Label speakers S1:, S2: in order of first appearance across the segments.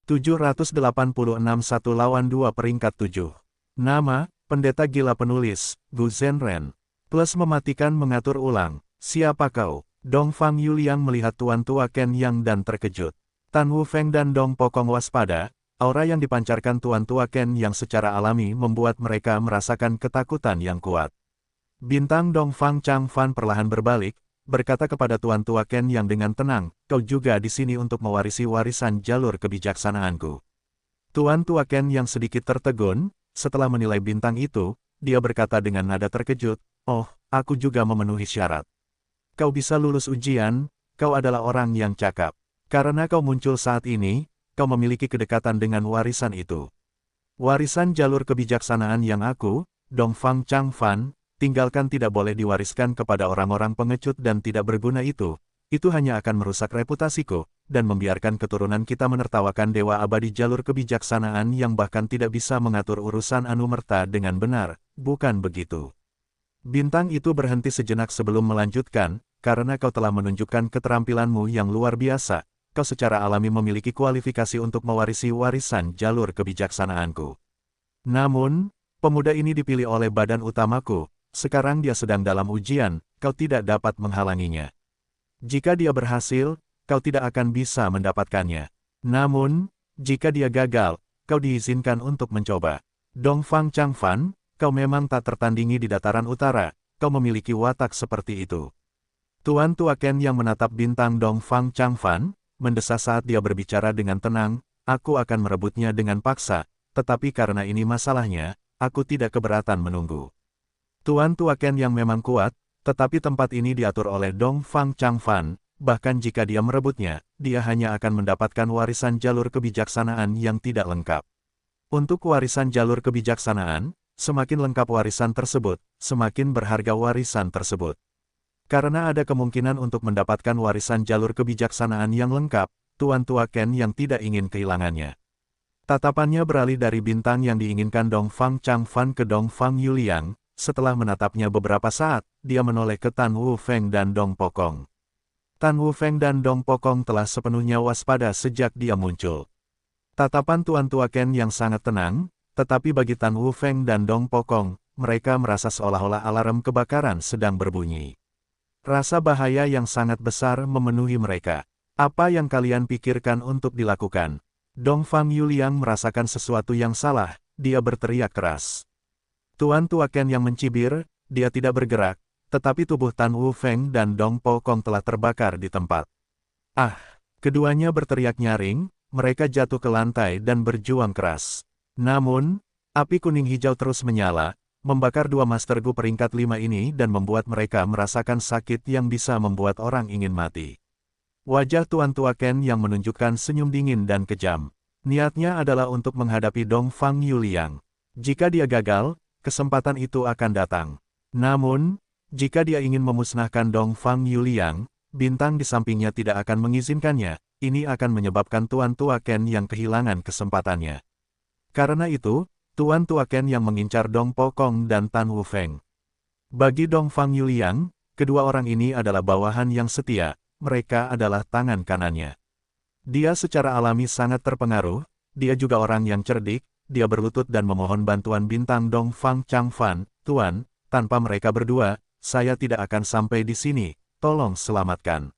S1: 786 1 lawan 2 peringkat 7. Nama, Pendeta Gila Penulis, Gu Zhenren. Plus mematikan mengatur ulang. Siapa kau? Dongfang Yuliang melihat Tuan Tua Ken Yang dan terkejut. Tan Wufeng dan Dong Pokong waspada. Aura yang dipancarkan Tuan Tua Ken Yang secara alami membuat mereka merasakan ketakutan yang kuat. Bintang Dongfang Changfan perlahan berbalik, berkata kepada Tuan Tua Ken Yang dengan tenang, kau juga di sini untuk mewarisi warisan jalur kebijaksanaanku. Tuan Tua Ken Yang sedikit tertegun, setelah menilai bintang itu, dia berkata dengan nada terkejut, oh, aku juga memenuhi syarat. Kau bisa lulus ujian, kau adalah orang yang cakap. Karena kau muncul saat ini, kau memiliki kedekatan dengan warisan itu. Warisan jalur kebijaksanaan yang aku, Dongfang Changfan, tinggalkan tidak boleh diwariskan kepada orang-orang pengecut dan tidak berguna itu hanya akan merusak reputasiku, dan membiarkan keturunan kita menertawakan dewa abadi jalur kebijaksanaan yang bahkan tidak bisa mengatur urusan anumerta dengan benar, bukan begitu. Bintang itu berhenti sejenak sebelum melanjutkan, karena kau telah menunjukkan keterampilanmu yang luar biasa, kau secara alami memiliki kualifikasi untuk mewarisi warisan jalur kebijaksanaanku. Namun, pemuda ini dipilih oleh badan utamaku, sekarang dia sedang dalam ujian, kau tidak dapat menghalanginya. Jika dia berhasil, kau tidak akan bisa mendapatkannya. Namun, jika dia gagal, kau diizinkan untuk mencoba. Dongfang Changfan, kau memang tak tertandingi di dataran utara, kau memiliki watak seperti itu. Tuan Tua Ken yang menatap bintang Dongfang Changfan, mendesah saat dia berbicara dengan tenang, aku akan merebutnya dengan paksa, tetapi karena ini masalahnya, aku tidak keberatan menunggu. Tuan Tua Ken yang memang kuat, tetapi tempat ini diatur oleh Dongfang Changfan, bahkan jika dia merebutnya, dia hanya akan mendapatkan warisan jalur kebijaksanaan yang tidak lengkap. Untuk warisan jalur kebijaksanaan, semakin lengkap warisan tersebut, semakin berharga warisan tersebut. Karena ada kemungkinan untuk mendapatkan warisan jalur kebijaksanaan yang lengkap, Tuan Tua Ken yang tidak ingin kehilangannya. Tatapannya beralih dari bintang yang diinginkan Dongfang Changfan ke Dongfang Yuliang. Setelah menatapnya beberapa saat, dia menoleh ke Tan Wufeng dan Dong Pokong. Tan Wufeng dan Dong Pokong telah sepenuhnya waspada sejak dia muncul. Tatapan Tuan Tua Ken yang sangat tenang, tetapi bagi Tan Wufeng dan Dong Pokong, mereka merasa seolah-olah alarm kebakaran sedang berbunyi. Rasa bahaya yang sangat besar memenuhi mereka. Apa yang kalian pikirkan untuk dilakukan? Dongfang Yuliang merasakan sesuatu yang salah, dia berteriak keras. Tuan Tua Ken yang mencibir, dia tidak bergerak, tetapi tubuh Tan Wufeng dan Dong Pokong telah terbakar di tempat. Ah! Keduanya berteriak nyaring, mereka jatuh ke lantai dan berjuang keras. Namun, api kuning hijau terus menyala, membakar dua Master Gu peringkat 5 ini dan membuat mereka merasakan sakit yang bisa membuat orang ingin mati. Wajah Tuan Tua Ken yang menunjukkan senyum dingin dan kejam. Niatnya adalah untuk menghadapi Dongfang Yuliang. Jika dia gagal, kesempatan itu akan datang. Namun, jika dia ingin memusnahkan Dongfang Yuliang, bintang di sampingnya tidak akan mengizinkannya, ini akan menyebabkan Tuan Tua Ken yang kehilangan kesempatannya. Karena itu, Tuan Tua Ken yang mengincar Dong Pokong dan Tan Wufeng. Bagi Dongfang Yuliang, kedua orang ini adalah bawahan yang setia, mereka adalah tangan kanannya. Dia secara alami sangat terpengaruh, dia juga orang yang cerdik, dia berlutut dan memohon bantuan bintang Dongfang Changfan, Tuan, tanpa mereka berdua, saya tidak akan sampai di sini, tolong selamatkan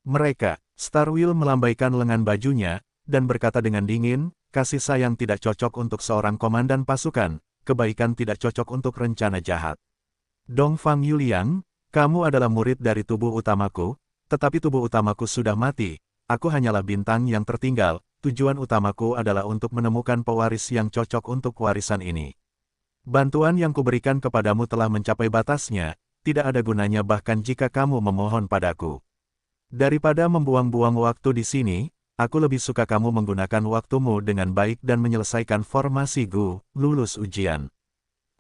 S1: mereka. Starwheel melambaikan lengan bajunya, dan berkata dengan dingin, kasih sayang tidak cocok untuk seorang komandan pasukan, kebaikan tidak cocok untuk rencana jahat. Dongfang Yuliang, kamu adalah murid dari tubuh utamaku, tetapi tubuh utamaku sudah mati, aku hanyalah bintang yang tertinggal. Tujuan utamaku adalah untuk menemukan pewaris yang cocok untuk warisan ini. Bantuan yang kuberikan kepadamu telah mencapai batasnya, tidak ada gunanya bahkan jika kamu memohon padaku. Daripada membuang-buang waktu di sini, aku lebih suka kamu menggunakan waktumu dengan baik dan menyelesaikan formasi Gu, lulus ujian.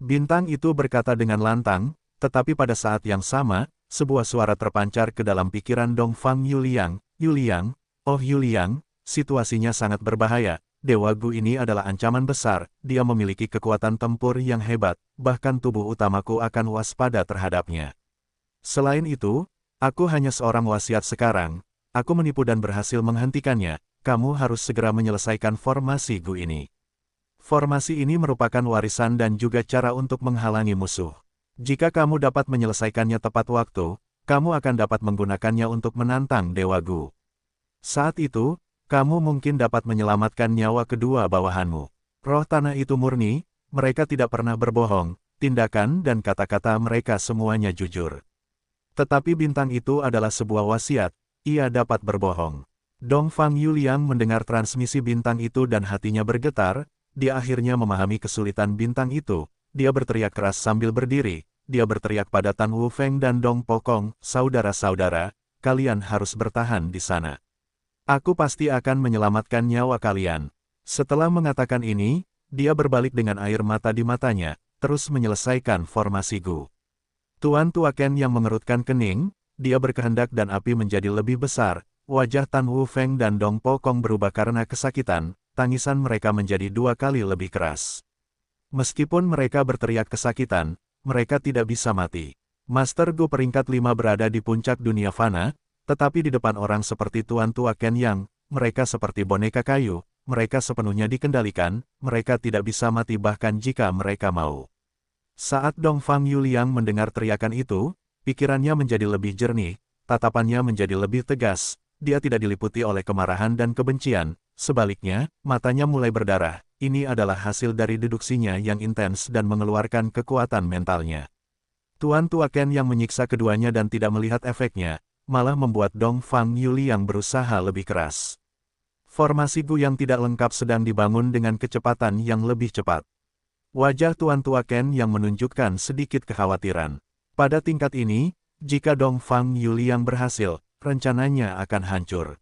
S1: Bintang itu berkata dengan lantang, tetapi pada saat yang sama, sebuah suara terpancar ke dalam pikiran Dongfang Yuliang, Yuliang, oh Yuliang, situasinya sangat berbahaya, Dewa Gu ini adalah ancaman besar, dia memiliki kekuatan tempur yang hebat, bahkan tubuh utamaku akan waspada terhadapnya. Selain itu, aku hanya seorang wasiat sekarang, aku menipu dan berhasil menghentikannya, kamu harus segera menyelesaikan formasi Gu ini. Formasi ini merupakan warisan dan juga cara untuk menghalangi musuh. Jika kamu dapat menyelesaikannya tepat waktu, kamu akan dapat menggunakannya untuk menantang Dewa Gu. Saat itu, kamu mungkin dapat menyelamatkan nyawa kedua bawahanmu. Roh tanah itu murni, mereka tidak pernah berbohong, tindakan dan kata-kata mereka semuanya jujur. Tetapi bintang itu adalah sebuah wasiat, ia dapat berbohong. Dongfang Yuliang mendengar transmisi bintang itu dan hatinya bergetar, dia akhirnya memahami kesulitan bintang itu, dia berteriak keras sambil berdiri, dia berteriak pada Tan Wufeng dan Dong Pokong, saudara-saudara, kalian harus bertahan di sana. Aku pasti akan menyelamatkan nyawa kalian. Setelah mengatakan ini, dia berbalik dengan air mata di matanya, terus menyelesaikan formasi Gu. Tuan Tua Ken yang mengerutkan kening, dia berkehendak dan api menjadi lebih besar, wajah Tan Wufeng dan Dong Pokong berubah karena kesakitan, tangisan mereka menjadi 2 kali lebih keras. Meskipun mereka berteriak kesakitan, mereka tidak bisa mati. Master Gu peringkat 5 berada di puncak dunia fana, tetapi di depan orang seperti Tuan Tua Ken yang, mereka seperti boneka kayu, mereka sepenuhnya dikendalikan, mereka tidak bisa mati bahkan jika mereka mau. Saat Dongfang Yuliang mendengar teriakan itu, pikirannya menjadi lebih jernih, tatapannya menjadi lebih tegas, dia tidak diliputi oleh kemarahan dan kebencian, sebaliknya, matanya mulai berdarah, ini adalah hasil dari deduksinya yang intens dan mengeluarkan kekuatan mentalnya. Tuan Tua Ken yang menyiksa keduanya dan tidak melihat efeknya, malah membuat Dongfang Yuliang berusaha lebih keras. Formasi Gu yang tidak lengkap sedang dibangun dengan kecepatan yang lebih cepat. Wajah Tuan Tua Ken yang menunjukkan sedikit kekhawatiran. Pada tingkat ini, jika Dongfang Yuliang berhasil, rencananya akan hancur.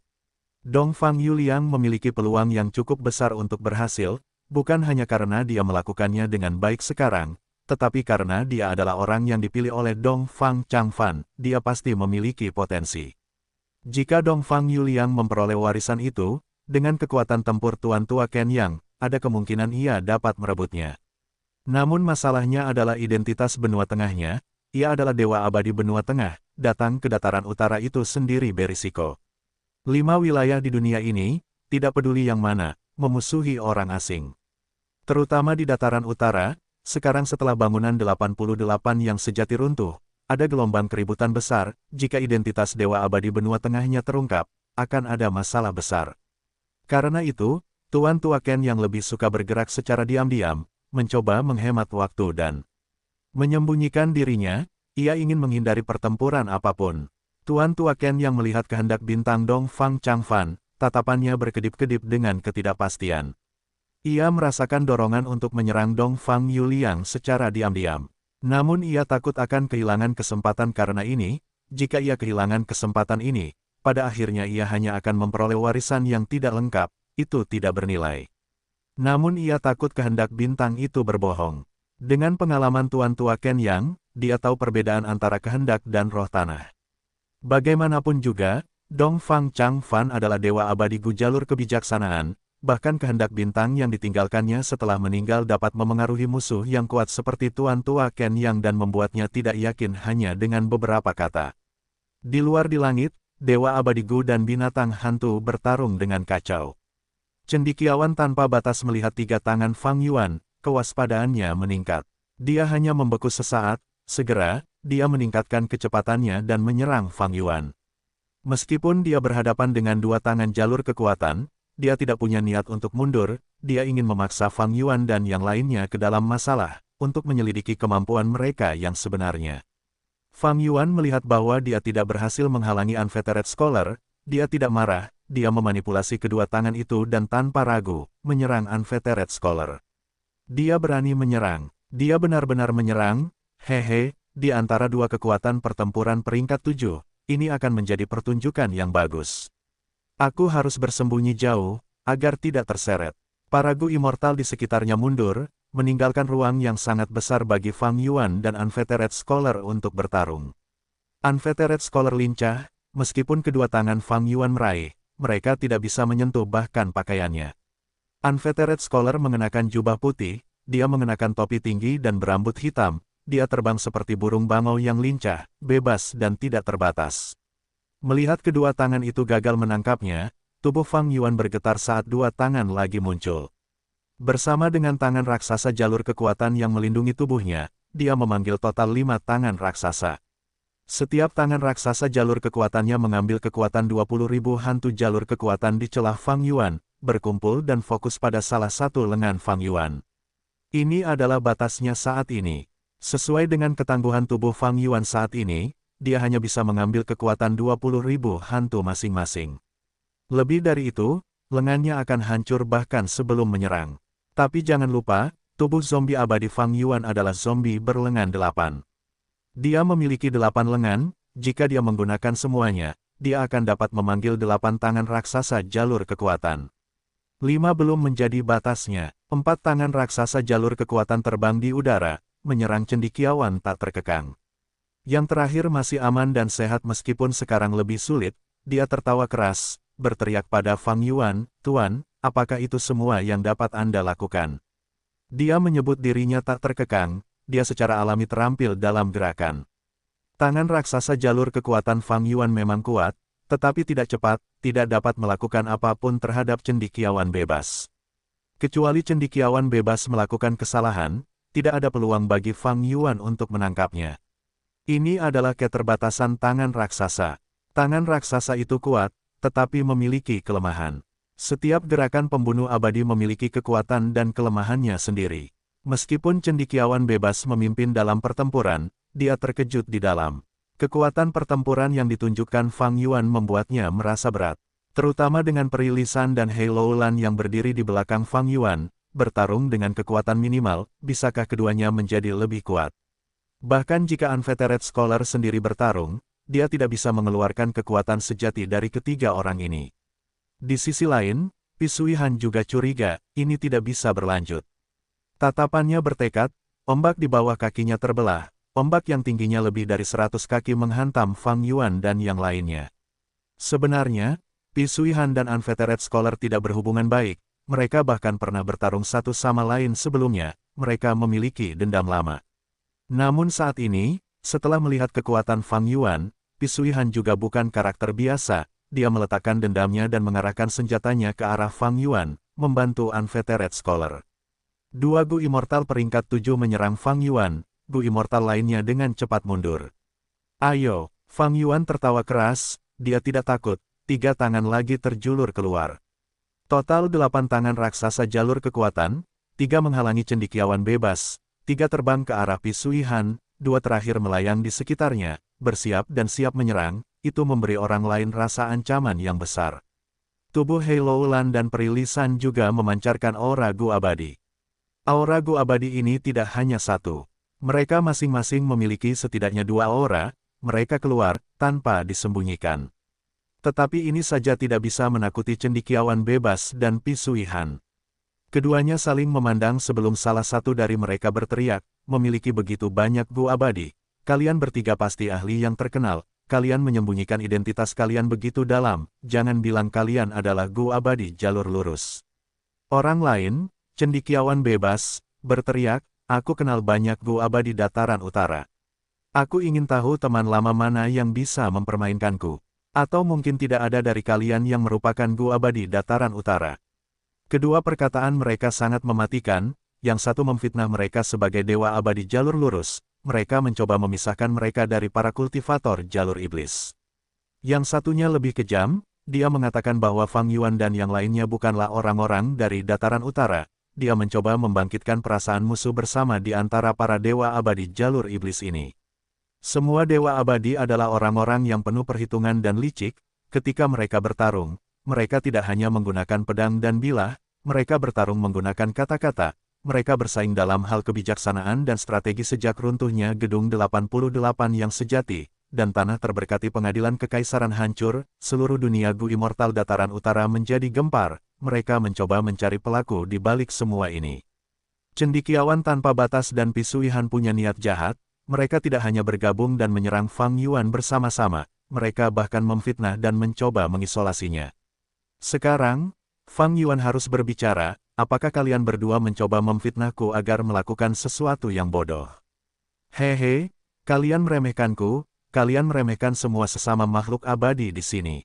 S1: Dongfang Yuliang memiliki peluang yang cukup besar untuk berhasil, bukan hanya karena dia melakukannya dengan baik sekarang, tetapi karena dia adalah orang yang dipilih oleh Dongfang Changfan, dia pasti memiliki potensi. Jika Dongfang Yuliang memperoleh warisan itu, dengan kekuatan tempur Tuan Tua Ken yang, ada kemungkinan ia dapat merebutnya. Namun masalahnya adalah identitas benua tengahnya, ia adalah dewa abadi benua tengah, datang ke dataran utara itu sendiri berisiko. 5 wilayah di dunia ini, tidak peduli yang mana, memusuhi orang asing. Terutama di dataran utara, sekarang setelah bangunan 88 yang sejati runtuh, ada gelombang keributan besar, jika identitas dewa abadi benua tengahnya terungkap, akan ada masalah besar. Karena itu, Tuan Tua Ken yang lebih suka bergerak secara diam-diam, mencoba menghemat waktu dan menyembunyikan dirinya, ia ingin menghindari pertempuran apapun. Tuan Tua Ken yang melihat kehendak bintang Dongfang Changfan, tatapannya berkedip-kedip dengan ketidakpastian. Ia merasakan dorongan untuk menyerang Dongfang Yuliang secara diam-diam. Namun ia takut akan kehilangan kesempatan karena ini, jika ia kehilangan kesempatan ini, pada akhirnya ia hanya akan memperoleh warisan yang tidak lengkap, itu tidak bernilai. Namun ia takut kehendak bintang itu berbohong. Dengan pengalaman Tuan Tua Ken yang, dia tahu perbedaan antara kehendak dan roh tanah. Bagaimanapun juga, Dongfang Changfan adalah dewa abadi Gu jalur kebijaksanaan, bahkan kehendak bintang yang ditinggalkannya setelah meninggal dapat memengaruhi musuh yang kuat seperti Tuan Tua Ken yang dan membuatnya tidak yakin hanya dengan beberapa kata. Di luar di langit, dewa abadi Gu dan binatang hantu bertarung dengan kacau. Cendekiawan tanpa batas melihat 3 tangan Fang Yuan, kewaspadaannya meningkat. Dia hanya membeku sesaat, segera, dia meningkatkan kecepatannya dan menyerang Fang Yuan. Meskipun dia berhadapan dengan 2 tangan jalur kekuatan, dia tidak punya niat untuk mundur, dia ingin memaksa Fang Yuan dan yang lainnya ke dalam masalah, untuk menyelidiki kemampuan mereka yang sebenarnya. Fang Yuan melihat bahwa dia tidak berhasil menghalangi Unfettered Scholar, dia tidak marah, dia memanipulasi kedua tangan itu dan tanpa ragu, menyerang Unfettered Scholar. Dia berani menyerang, dia benar-benar menyerang, hehe, di antara 2 kekuatan pertempuran peringkat 7, ini akan menjadi pertunjukan yang bagus. Aku harus bersembunyi jauh, agar tidak terseret. Para Gu immortal di sekitarnya mundur, meninggalkan ruang yang sangat besar bagi Fang Yuan dan Unfettered Scholar untuk bertarung. Unfettered Scholar lincah, meskipun kedua tangan Fang Yuan meraih, mereka tidak bisa menyentuh bahkan pakaiannya. Unfettered Scholar mengenakan jubah putih, dia mengenakan topi tinggi dan berambut hitam, dia terbang seperti burung bangau yang lincah, bebas dan tidak terbatas. Melihat kedua tangan itu gagal menangkapnya, tubuh Fang Yuan bergetar saat dua tangan lagi muncul. Bersama dengan tangan raksasa jalur kekuatan yang melindungi tubuhnya, dia memanggil total 5 tangan raksasa. Setiap tangan raksasa jalur kekuatannya mengambil kekuatan 20.000 hantu jalur kekuatan di celah Fang Yuan, berkumpul dan fokus pada salah satu lengan Fang Yuan. Ini adalah batasnya saat ini. Sesuai dengan ketangguhan tubuh Fang Yuan saat ini, dia hanya bisa mengambil kekuatan 20.000 hantu masing-masing. Lebih dari itu, lengannya akan hancur bahkan sebelum menyerang. Tapi jangan lupa, tubuh zombie abadi Fang Yuan adalah zombie berlengan 8. Dia memiliki 8 lengan, jika dia menggunakan semuanya, dia akan dapat memanggil 8 tangan raksasa jalur kekuatan. 5 belum menjadi batasnya, 4 tangan raksasa jalur kekuatan terbang di udara, menyerang cendekiawan tak terkekang. Yang terakhir masih aman dan sehat meskipun sekarang lebih sulit, dia tertawa keras, berteriak pada Fang Yuan, "Tuan, apakah itu semua yang dapat Anda lakukan?" Dia menyebut dirinya tak terkekang, dia secara alami terampil dalam gerakan. Tangan raksasa jalur kekuatan Fang Yuan memang kuat, tetapi tidak cepat, tidak dapat melakukan apapun terhadap cendekiawan bebas. Kecuali cendekiawan bebas melakukan kesalahan, tidak ada peluang bagi Fang Yuan untuk menangkapnya. Ini adalah keterbatasan tangan raksasa. Tangan raksasa itu kuat, tetapi memiliki kelemahan. Setiap gerakan pembunuh abadi memiliki kekuatan dan kelemahannya sendiri. Meskipun cendekiawan bebas memimpin dalam pertempuran, dia terkejut di dalam. Kekuatan pertempuran yang ditunjukkan Fang Yuan membuatnya merasa berat. Terutama dengan Perilisan dan Hei Loulan yang berdiri di belakang Fang Yuan, bertarung dengan kekuatan minimal, bisakah keduanya menjadi lebih kuat? Bahkan jika Unvetered Scholar sendiri bertarung, dia tidak bisa mengeluarkan kekuatan sejati dari ketiga orang ini. Di sisi lain, Pisui Han juga curiga, ini tidak bisa berlanjut. Tatapannya bertekad, ombak di bawah kakinya terbelah, ombak yang tingginya lebih dari 100 kaki menghantam Fang Yuan dan yang lainnya. Sebenarnya, Pisui Han dan Unvetered Scholar tidak berhubungan baik, mereka bahkan pernah bertarung satu sama lain sebelumnya, mereka memiliki dendam lama. Namun saat ini, setelah melihat kekuatan Fang Yuan, Pisui Han juga bukan karakter biasa, dia meletakkan dendamnya dan mengarahkan senjatanya ke arah Fang Yuan, membantu Unvetered Scholar. Dua Gu Immortal peringkat 7 menyerang Fang Yuan, Gu Immortal lainnya dengan cepat mundur. "Ayo," Fang Yuan tertawa keras, dia tidak takut, 3 tangan lagi terjulur keluar. Total 8 tangan raksasa jalur kekuatan, 3 menghalangi cendekiawan bebas, 3 terbang ke arah Pisui Han, 2 terakhir melayang di sekitarnya, bersiap dan siap menyerang, itu memberi orang lain rasa ancaman yang besar. Tubuh Hei Loulan dan Perilisan juga memancarkan aura Gu abadi. Aura Gu abadi ini tidak hanya satu. Mereka masing-masing memiliki setidaknya 2 aura, mereka keluar, tanpa disembunyikan. Tetapi ini saja tidak bisa menakuti cendekiawan bebas dan Pisui Han. Keduanya saling memandang sebelum salah satu dari mereka berteriak, memiliki begitu banyak Gu abadi. Kalian bertiga pasti ahli yang terkenal, kalian menyembunyikan identitas kalian begitu dalam, jangan bilang kalian adalah Gu abadi jalur lurus. Orang lain, cendekiawan bebas, berteriak, aku kenal banyak Gu abadi dataran utara. Aku ingin tahu teman lama mana yang bisa mempermainkanku. Atau mungkin tidak ada dari kalian yang merupakan Gu abadi dataran utara. Kedua perkataan mereka sangat mematikan, yang satu memfitnah mereka sebagai dewa abadi jalur lurus, mereka mencoba memisahkan mereka dari para kultivator jalur iblis. Yang satunya lebih kejam, dia mengatakan bahwa Fang Yuan dan yang lainnya bukanlah orang-orang dari dataran utara. Dia mencoba membangkitkan perasaan musuh bersama di antara para dewa abadi jalur iblis ini. Semua dewa abadi adalah orang-orang yang penuh perhitungan dan licik, ketika mereka bertarung, mereka tidak hanya menggunakan pedang dan bilah, mereka bertarung menggunakan kata-kata, mereka bersaing dalam hal kebijaksanaan dan strategi sejak runtuhnya Gedung 88 yang sejati, dan tanah terberkati pengadilan kekaisaran hancur, seluruh dunia Gu Immortal dataran utara menjadi gempar. Mereka mencoba mencari pelaku di balik semua ini. Cendekiawan tanpa batas dan Pisui Han punya niat jahat, mereka tidak hanya bergabung dan menyerang Fang Yuan bersama-sama, mereka bahkan memfitnah dan mencoba mengisolasinya. Sekarang, Fang Yuan harus berbicara, apakah kalian berdua mencoba memfitnahku agar melakukan sesuatu yang bodoh? Hehe, kalian meremehkanku, kalian meremehkan semua sesama makhluk abadi di sini.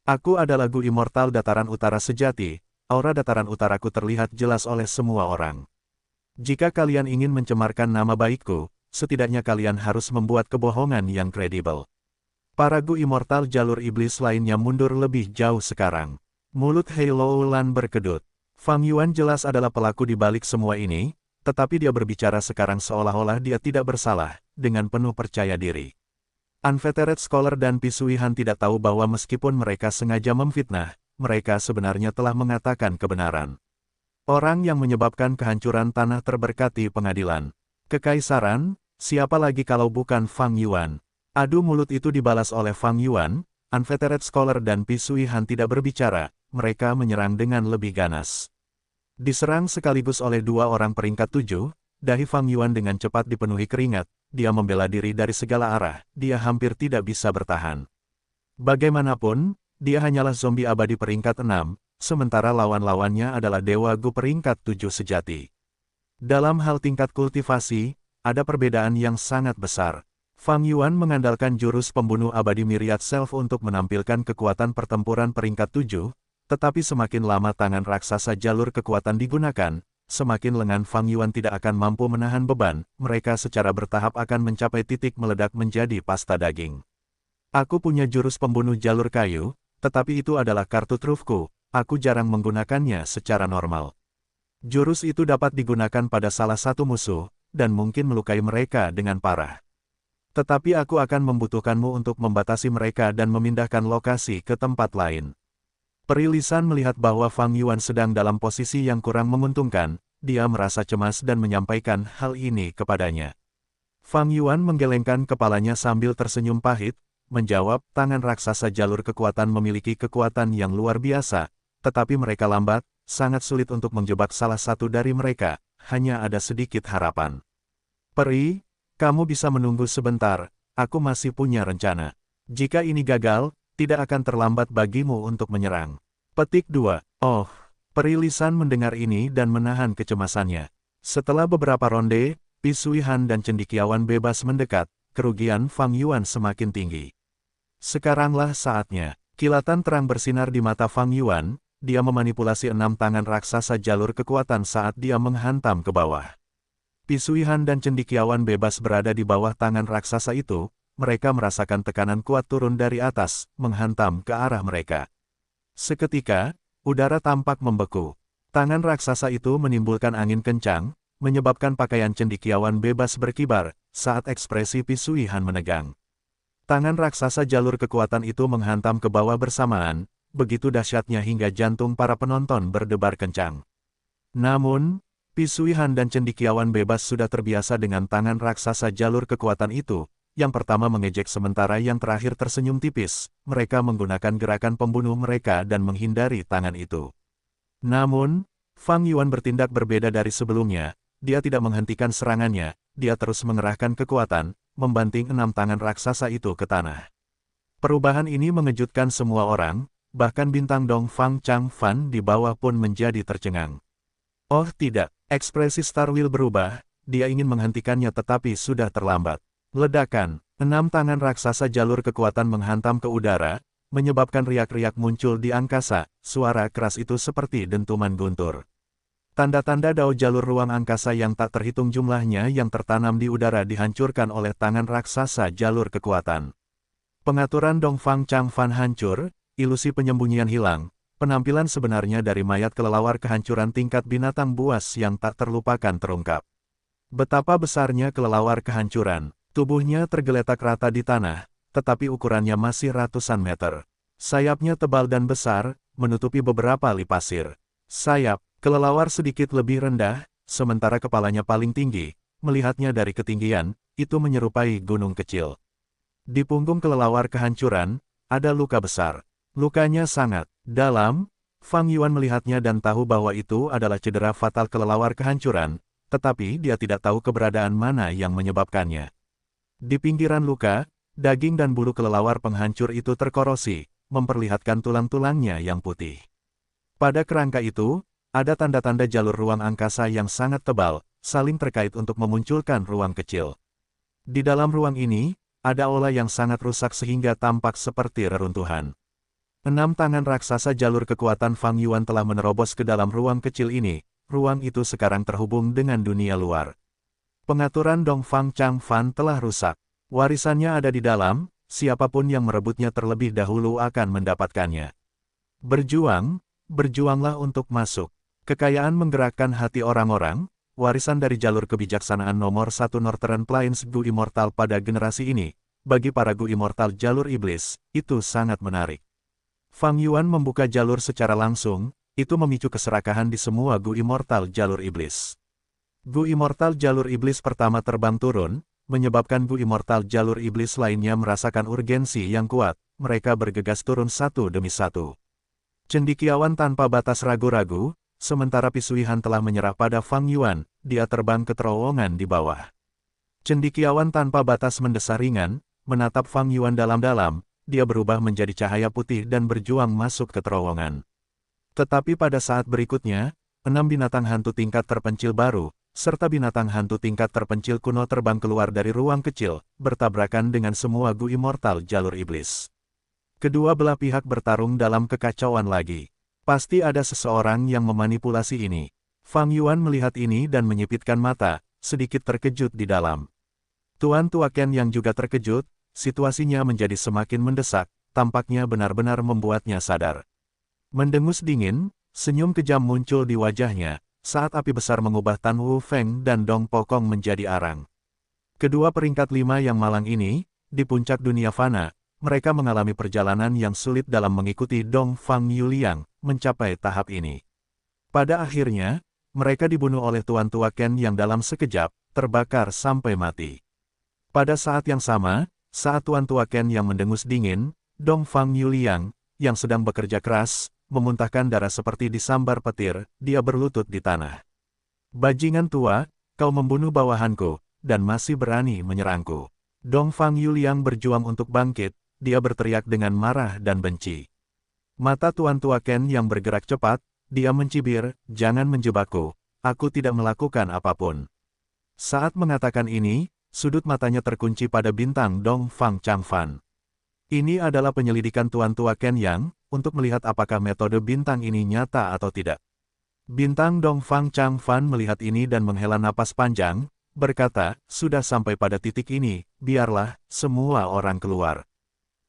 S1: Aku adalah Gu Immortal Dataran Utara sejati, aura dataran utaraku terlihat jelas oleh semua orang. Jika kalian ingin mencemarkan nama baikku, setidaknya kalian harus membuat kebohongan yang kredibel. Para Gu Immortal jalur iblis lainnya mundur lebih jauh sekarang. Mulut Hei Loulan berkedut. Fang Yuan jelas adalah pelaku di balik semua ini, tetapi dia berbicara sekarang seolah-olah dia tidak bersalah, dengan penuh percaya diri. Unvetered Scholar dan Pisui Han tidak tahu bahwa meskipun mereka sengaja memfitnah, mereka sebenarnya telah mengatakan kebenaran. Orang yang menyebabkan kehancuran tanah terberkati pengadilan. Kekaisaran, siapa lagi kalau bukan Fang Yuan? Adu mulut itu dibalas oleh Fang Yuan, Unvetered Scholar dan Pisui Han tidak berbicara, mereka menyerang dengan lebih ganas. Diserang sekaligus oleh dua orang peringkat 7, dahi Fang Yuan dengan cepat dipenuhi keringat, dia membela diri dari segala arah, dia hampir tidak bisa bertahan. Bagaimanapun, dia hanyalah zombie abadi peringkat 6, sementara lawan-lawannya adalah Dewa Gu peringkat 7 sejati. Dalam hal tingkat kultivasi, ada perbedaan yang sangat besar. Fang Yuan mengandalkan jurus pembunuh abadi Myriad Self untuk menampilkan kekuatan pertempuran peringkat 7, tetapi semakin lama tangan raksasa jalur kekuatan digunakan, semakin lengan Fang Yuan tidak akan mampu menahan beban, mereka secara bertahap akan mencapai titik meledak menjadi pasta daging. Aku punya jurus pembunuh jalur kayu, tetapi itu adalah kartu trufku, aku jarang menggunakannya secara normal. Jurus itu dapat digunakan pada salah satu musuh, dan mungkin melukai mereka dengan parah. Tetapi aku akan membutuhkanmu untuk membatasi mereka dan memindahkan lokasi ke tempat lain. Peri Lisan melihat bahwa Fang Yuan sedang dalam posisi yang kurang menguntungkan, dia merasa cemas dan menyampaikan hal ini kepadanya. Fang Yuan menggelengkan kepalanya sambil tersenyum pahit, menjawab, tangan raksasa jalur kekuatan memiliki kekuatan yang luar biasa, tetapi mereka lambat, sangat sulit untuk menjebak salah satu dari mereka, hanya ada sedikit harapan. Peri, kamu bisa menunggu sebentar, aku masih punya rencana. Jika ini gagal, tidak akan terlambat bagimu untuk menyerang. Petik 2. Oh, Peri Lisan mendengar ini dan menahan kecemasannya. Setelah beberapa ronde, Pisui Han dan cendekiawan bebas mendekat, kerugian Fang Yuan semakin tinggi. Sekaranglah saatnya. Kilatan terang bersinar di mata Fang Yuan, dia memanipulasi 6 tangan raksasa jalur kekuatan saat dia menghantam ke bawah. Pisui Han dan cendekiawan bebas berada di bawah tangan raksasa itu, mereka merasakan tekanan kuat turun dari atas, menghantam ke arah mereka. Seketika, udara tampak membeku. Tangan raksasa itu menimbulkan angin kencang, menyebabkan pakaian cendekiawan bebas berkibar, saat ekspresi Pisui Han menegang. Tangan raksasa jalur kekuatan itu menghantam ke bawah bersamaan, begitu dahsyatnya hingga jantung para penonton berdebar kencang. Namun, Pisui Han dan cendekiawan bebas sudah terbiasa dengan tangan raksasa jalur kekuatan itu. Yang pertama mengejek sementara yang terakhir tersenyum tipis, mereka menggunakan gerakan pembunuh mereka dan menghindari tangan itu. Namun, Fang Yuan bertindak berbeda dari sebelumnya, dia tidak menghentikan serangannya, dia terus mengerahkan kekuatan, membanting 6 tangan raksasa itu ke tanah. Perubahan ini mengejutkan semua orang, bahkan bintang Dong Fang Chang Fan di bawah pun menjadi tercengang. Oh tidak, ekspresi Star Wheel berubah, dia ingin menghentikannya tetapi sudah terlambat. Ledakan, 6 tangan raksasa jalur kekuatan menghantam ke udara, menyebabkan riak-riak muncul di angkasa, suara keras itu seperti dentuman guntur. Tanda-tanda dao jalur ruang angkasa yang tak terhitung jumlahnya yang tertanam di udara dihancurkan oleh tangan raksasa jalur kekuatan. Pengaturan Dong Fang Chang Fan hancur, ilusi penyembunyian hilang, penampilan sebenarnya dari mayat kelelawar kehancuran tingkat binatang buas yang tak terlupakan terungkap. Betapa besarnya kelelawar kehancuran. Tubuhnya tergeletak rata di tanah, tetapi ukurannya masih ratusan meter. Sayapnya tebal dan besar, menutupi beberapa li pasir. Sayap, kelelawar sedikit lebih rendah, sementara kepalanya paling tinggi, melihatnya dari ketinggian, itu menyerupai gunung kecil. Di punggung kelelawar kehancuran, ada luka besar. Lukanya sangat dalam. Fang Yuan melihatnya dan tahu bahwa itu adalah cedera fatal kelelawar kehancuran, tetapi dia tidak tahu keberadaan mana yang menyebabkannya. Di pinggiran luka, daging dan bulu kelelawar penghancur itu terkorosi, memperlihatkan tulang-tulangnya yang putih. Pada kerangka itu, ada tanda-tanda jalur ruang angkasa yang sangat tebal, saling terkait untuk memunculkan ruang kecil. Di dalam ruang ini, ada aula yang sangat rusak sehingga tampak seperti reruntuhan. 6 tangan raksasa jalur kekuatan Fang Yuan telah menerobos ke dalam ruang kecil ini. Ruang itu sekarang terhubung dengan dunia luar. Pengaturan Dongfang Changfan telah rusak. Warisannya ada di dalam, siapapun yang merebutnya terlebih dahulu akan mendapatkannya. Berjuang, berjuanglah untuk masuk. Kekayaan menggerakkan hati orang-orang, warisan dari jalur kebijaksanaan nomor 1 Northern Plains Gu Immortal pada generasi ini. Bagi para Gu Immortal jalur iblis, itu sangat menarik. Fang Yuan membuka jalur secara langsung, itu memicu keserakahan di semua Gu Immortal jalur iblis. Gu Immortal jalur iblis pertama terbang turun, menyebabkan Gu Immortal jalur iblis lainnya merasakan urgensi yang kuat, mereka bergegas turun satu demi satu. Cendekiawan tanpa batas ragu-ragu, sementara Pisuihan telah menyerah pada Fang Yuan, dia terbang ke terowongan di bawah. Cendekiawan tanpa batas mendesah ringan, menatap Fang Yuan dalam-dalam, dia berubah menjadi cahaya putih dan berjuang masuk ke terowongan. Tetapi pada saat berikutnya, 6 binatang hantu tingkat terpencil baru, serta binatang hantu tingkat terpencil kuno terbang keluar dari ruang kecil, bertabrakan dengan semua Gu Immortal jalur iblis. Kedua belah pihak bertarung dalam kekacauan lagi. Pasti ada seseorang yang memanipulasi ini. Fang Yuan melihat ini dan menyipitkan mata, sedikit terkejut di dalam. Tuan Tua Ken yang juga terkejut, situasinya menjadi semakin mendesak, tampaknya benar-benar membuatnya sadar. Mendengus dingin, senyum kejam muncul di wajahnya, saat api besar mengubah Tan Wu Feng dan Dong Pokong menjadi arang. Kedua peringkat 5 yang malang ini, di puncak dunia fana, mereka mengalami perjalanan yang sulit dalam mengikuti Dong Fang Yuliang, mencapai tahap ini. Pada akhirnya, mereka dibunuh oleh Tuan Tua Ken yang dalam sekejap, terbakar sampai mati. Pada saat yang sama, saat Tuan Tua Ken yang mendengus dingin, Dong Fang Yuliang, yang sedang bekerja keras, memuntahkan darah seperti disambar petir, dia berlutut di tanah. Bajingan tua, kau membunuh bawahanku, dan masih berani menyerangku. Dong Fang Yuliang berjuang untuk bangkit, dia berteriak dengan marah dan benci. Mata Tuan Tua Ken yang bergerak cepat, dia mencibir, jangan menjebakku, aku tidak melakukan apapun. Saat mengatakan ini, sudut matanya terkunci pada bintang Dong Fang Changfan. Ini adalah penyelidikan Tuan Tua Ken Yang, untuk melihat apakah metode bintang ini nyata atau tidak. Bintang Dong Fang Changfan melihat ini dan menghela napas panjang, berkata, sudah sampai pada titik ini, biarlah semua orang keluar.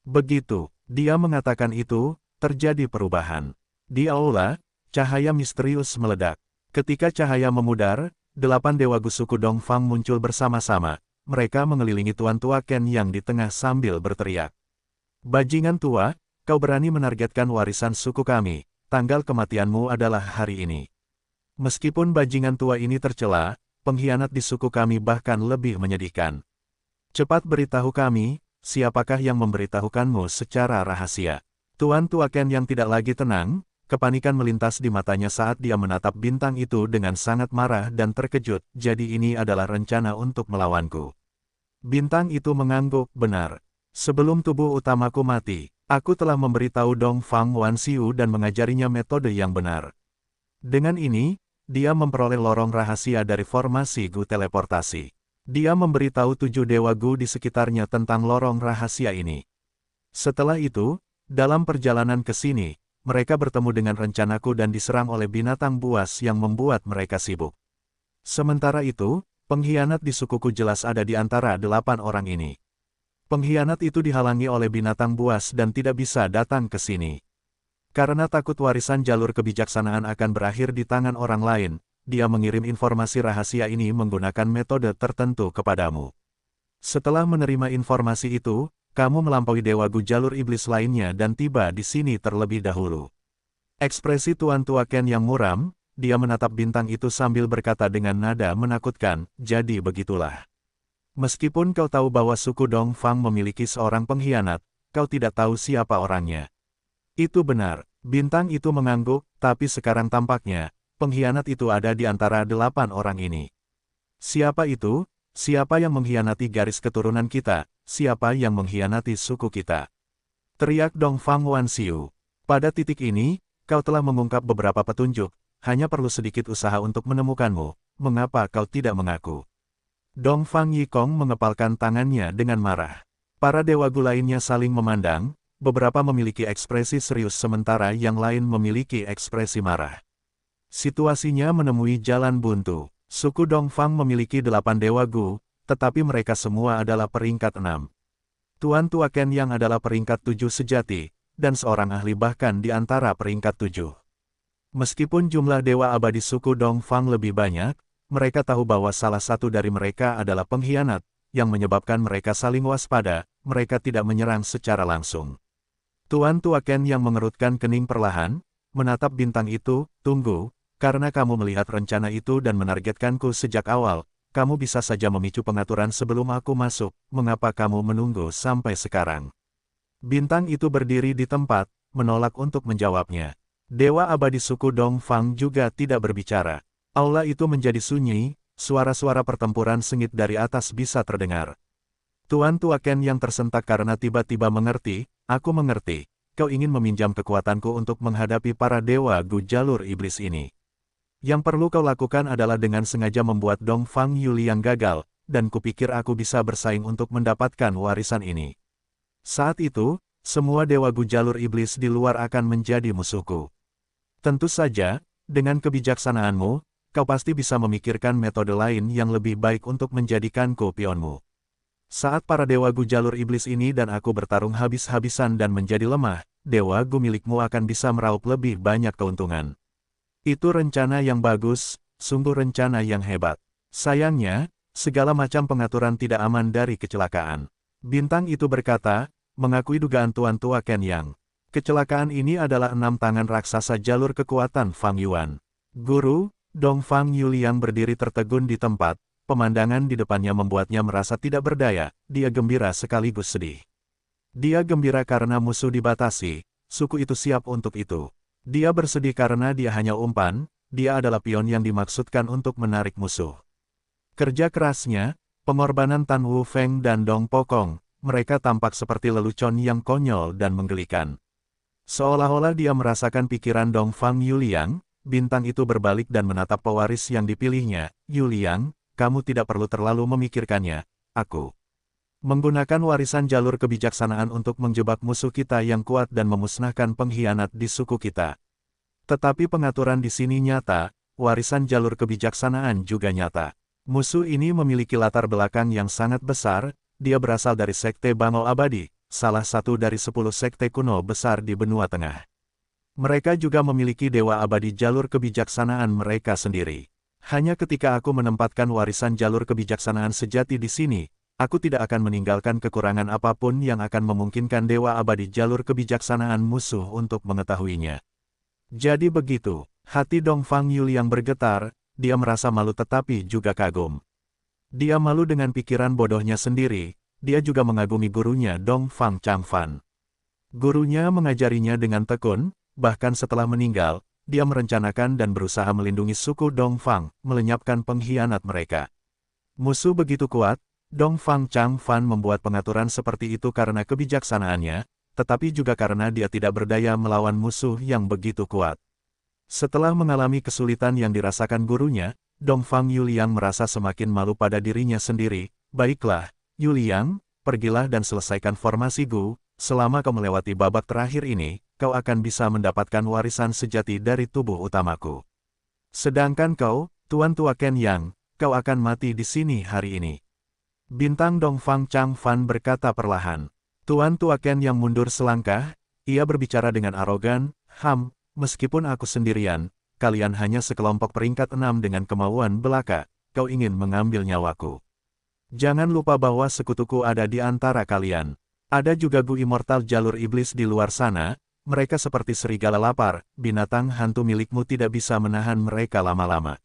S1: Begitu, dia mengatakan itu, terjadi perubahan. Di aula, cahaya misterius meledak. Ketika cahaya memudar, 8 dewa Gu suku Dong Fang muncul bersama-sama. Mereka mengelilingi Tuan Tua Ken yang di tengah sambil berteriak. Bajingan tua, kau berani menargetkan warisan suku kami, tanggal kematianmu adalah hari ini. Meskipun bajingan tua ini tercela, pengkhianat di suku kami bahkan lebih menyedihkan. Cepat beritahu kami, siapakah yang memberitahukanmu secara rahasia? Tuan Tua Ken yang tidak lagi tenang, kepanikan melintas di matanya saat dia menatap bintang itu dengan sangat marah dan terkejut, jadi ini adalah rencana untuk melawanku. Bintang itu mengangguk, benar. Sebelum tubuh utamaku mati, aku telah memberitahu Dong Fang Wanxiu dan mengajarinya metode yang benar. Dengan ini, dia memperoleh lorong rahasia dari formasi Gu teleportasi. Dia memberitahu 7 dewa Gu di sekitarnya tentang lorong rahasia ini. Setelah itu, dalam perjalanan ke sini, mereka bertemu dengan rencanaku dan diserang oleh binatang buas yang membuat mereka sibuk. Sementara itu, pengkhianat di sukuku jelas ada di antara 8 orang ini. Pengkhianat itu dihalangi oleh binatang buas dan tidak bisa datang ke sini. Karena takut warisan jalur kebijaksanaan akan berakhir di tangan orang lain, dia mengirim informasi rahasia ini menggunakan metode tertentu kepadamu. Setelah menerima informasi itu, kamu melampaui dewa Gu jalur iblis lainnya dan tiba di sini terlebih dahulu. Ekspresi Tuan Tua Ken yang muram, dia menatap bintang itu sambil berkata dengan nada menakutkan, jadi begitulah. Meskipun kau tahu bahwa suku Dong Fang memiliki seorang pengkhianat, kau tidak tahu siapa orangnya. Itu benar, bintang itu mengangguk, tapi sekarang tampaknya, pengkhianat itu ada di antara 8 orang ini. Siapa itu? Siapa yang mengkhianati garis keturunan kita? Siapa yang mengkhianati suku kita? Teriak Dong Fang Wanxiu. Pada titik ini, kau telah mengungkap beberapa petunjuk, hanya perlu sedikit usaha untuk menemukanmu, mengapa kau tidak mengaku? Dong Fang Yikong mengepalkan tangannya dengan marah. Para dewa Gu lainnya saling memandang, beberapa memiliki ekspresi serius sementara yang lain memiliki ekspresi marah. Situasinya menemui jalan buntu. Suku Dongfang memiliki 8 Dewa Gu, tetapi mereka semua adalah peringkat 6. Tuan Tua Ken yang adalah peringkat 7 sejati, dan seorang ahli bahkan di antara peringkat 7. Meskipun jumlah Dewa Abadi suku Dongfang lebih banyak, mereka tahu bahwa salah satu dari mereka adalah pengkhianat, yang menyebabkan mereka saling waspada, mereka tidak menyerang secara langsung. Tuan Tua Ken yang mengerutkan kening perlahan, menatap bintang itu, tunggu, karena kamu melihat rencana itu dan menargetkanku sejak awal, kamu bisa saja memicu pengaturan sebelum aku masuk, mengapa kamu menunggu sampai sekarang? Bintang itu berdiri di tempat, menolak untuk menjawabnya. Dewa Abadi suku Dongfang juga tidak berbicara. Aula itu menjadi sunyi, suara-suara pertempuran sengit dari atas bisa terdengar. Tuan Tua Ken yang tersentak karena tiba-tiba mengerti, aku mengerti, kau ingin meminjam kekuatanku untuk menghadapi para Dewa Gu jalur iblis ini. Yang perlu kau lakukan adalah dengan sengaja membuat Dongfang Yuli yang gagal, dan kupikir aku bisa bersaing untuk mendapatkan warisan ini. Saat itu, semua Dewa Gu jalur iblis di luar akan menjadi musuhku. Tentu saja, dengan kebijaksanaanmu, kau pasti bisa memikirkan metode lain yang lebih baik untuk menjadikanku pionmu. Saat para Dewa Gu jalur iblis ini dan aku bertarung habis-habisan dan menjadi lemah, Dewa Gu milikmu akan bisa meraup lebih banyak keuntungan. Itu rencana yang bagus, sungguh rencana yang hebat. Sayangnya, segala macam pengaturan tidak aman dari kecelakaan. Bintang itu berkata, mengakui dugaan Tuan Tua Ken Yang. Kecelakaan ini adalah 6 tangan raksasa jalur kekuatan Fang Yuan. Guru, Dongfang Yuli yang berdiri tertegun di tempat, pemandangan di depannya membuatnya merasa tidak berdaya, dia gembira sekaligus sedih. Dia gembira karena musuh dibatasi, suku itu siap untuk itu. Dia bersedih karena dia hanya umpan, dia adalah pion yang dimaksudkan untuk menarik musuh. Kerja kerasnya, pengorbanan Tan Wu Feng dan Dong Pokong, mereka tampak seperti lelucon yang konyol dan menggelikan. Seolah-olah dia merasakan pikiran Dongfang Yuliang, bintang itu berbalik dan menatap pewaris yang dipilihnya, Yuliang, kamu tidak perlu terlalu memikirkannya, aku menggunakan warisan jalur kebijaksanaan untuk menjebak musuh kita yang kuat dan memusnahkan pengkhianat di suku kita. Tetapi pengaturan di sini nyata, warisan jalur kebijaksanaan juga nyata. Musuh ini memiliki latar belakang yang sangat besar, dia berasal dari Sekte Bangau Abadi, salah satu dari 10 sekte kuno besar di benua tengah. Mereka juga memiliki Dewa Abadi jalur kebijaksanaan mereka sendiri. Hanya ketika aku menempatkan warisan jalur kebijaksanaan sejati di sini, aku tidak akan meninggalkan kekurangan apapun yang akan memungkinkan Dewa Abadi jalur kebijaksanaan musuh untuk mengetahuinya. Jadi begitu, hati Dongfang Yuli yang bergetar, dia merasa malu tetapi juga kagum. Dia malu dengan pikiran bodohnya sendiri, dia juga mengagumi gurunya Dongfang Changfan. Gurunya mengajarinya dengan tekun, bahkan setelah meninggal, dia merencanakan dan berusaha melindungi suku Dongfang, melenyapkan pengkhianat mereka. Musuh begitu kuat, Dongfang Changfan membuat pengaturan seperti itu karena kebijaksanaannya, tetapi juga karena dia tidak berdaya melawan musuh yang begitu kuat. Setelah mengalami kesulitan yang dirasakan gurunya, Dongfang Yuliang merasa semakin malu pada dirinya sendiri. Baiklah, Yuliang, pergilah dan selesaikan formasi Gu, selama kau melewati babak terakhir ini, kau akan bisa mendapatkan warisan sejati dari tubuh utamaku. Sedangkan kau, Tuan Tua Ken Yang, kau akan mati di sini hari ini. Bintang Dongfang Changfan berkata perlahan. Tuan Tua Ken yang mundur selangkah, ia berbicara dengan arogan, meskipun aku sendirian, kalian hanya sekelompok peringkat 6 dengan kemauan belaka, kau ingin mengambil nyawaku. Jangan lupa bahwa sekutuku ada di antara kalian. Ada juga Gu Immortal jalur iblis di luar sana, mereka seperti serigala lapar, binatang hantu milikmu tidak bisa menahan mereka lama-lama.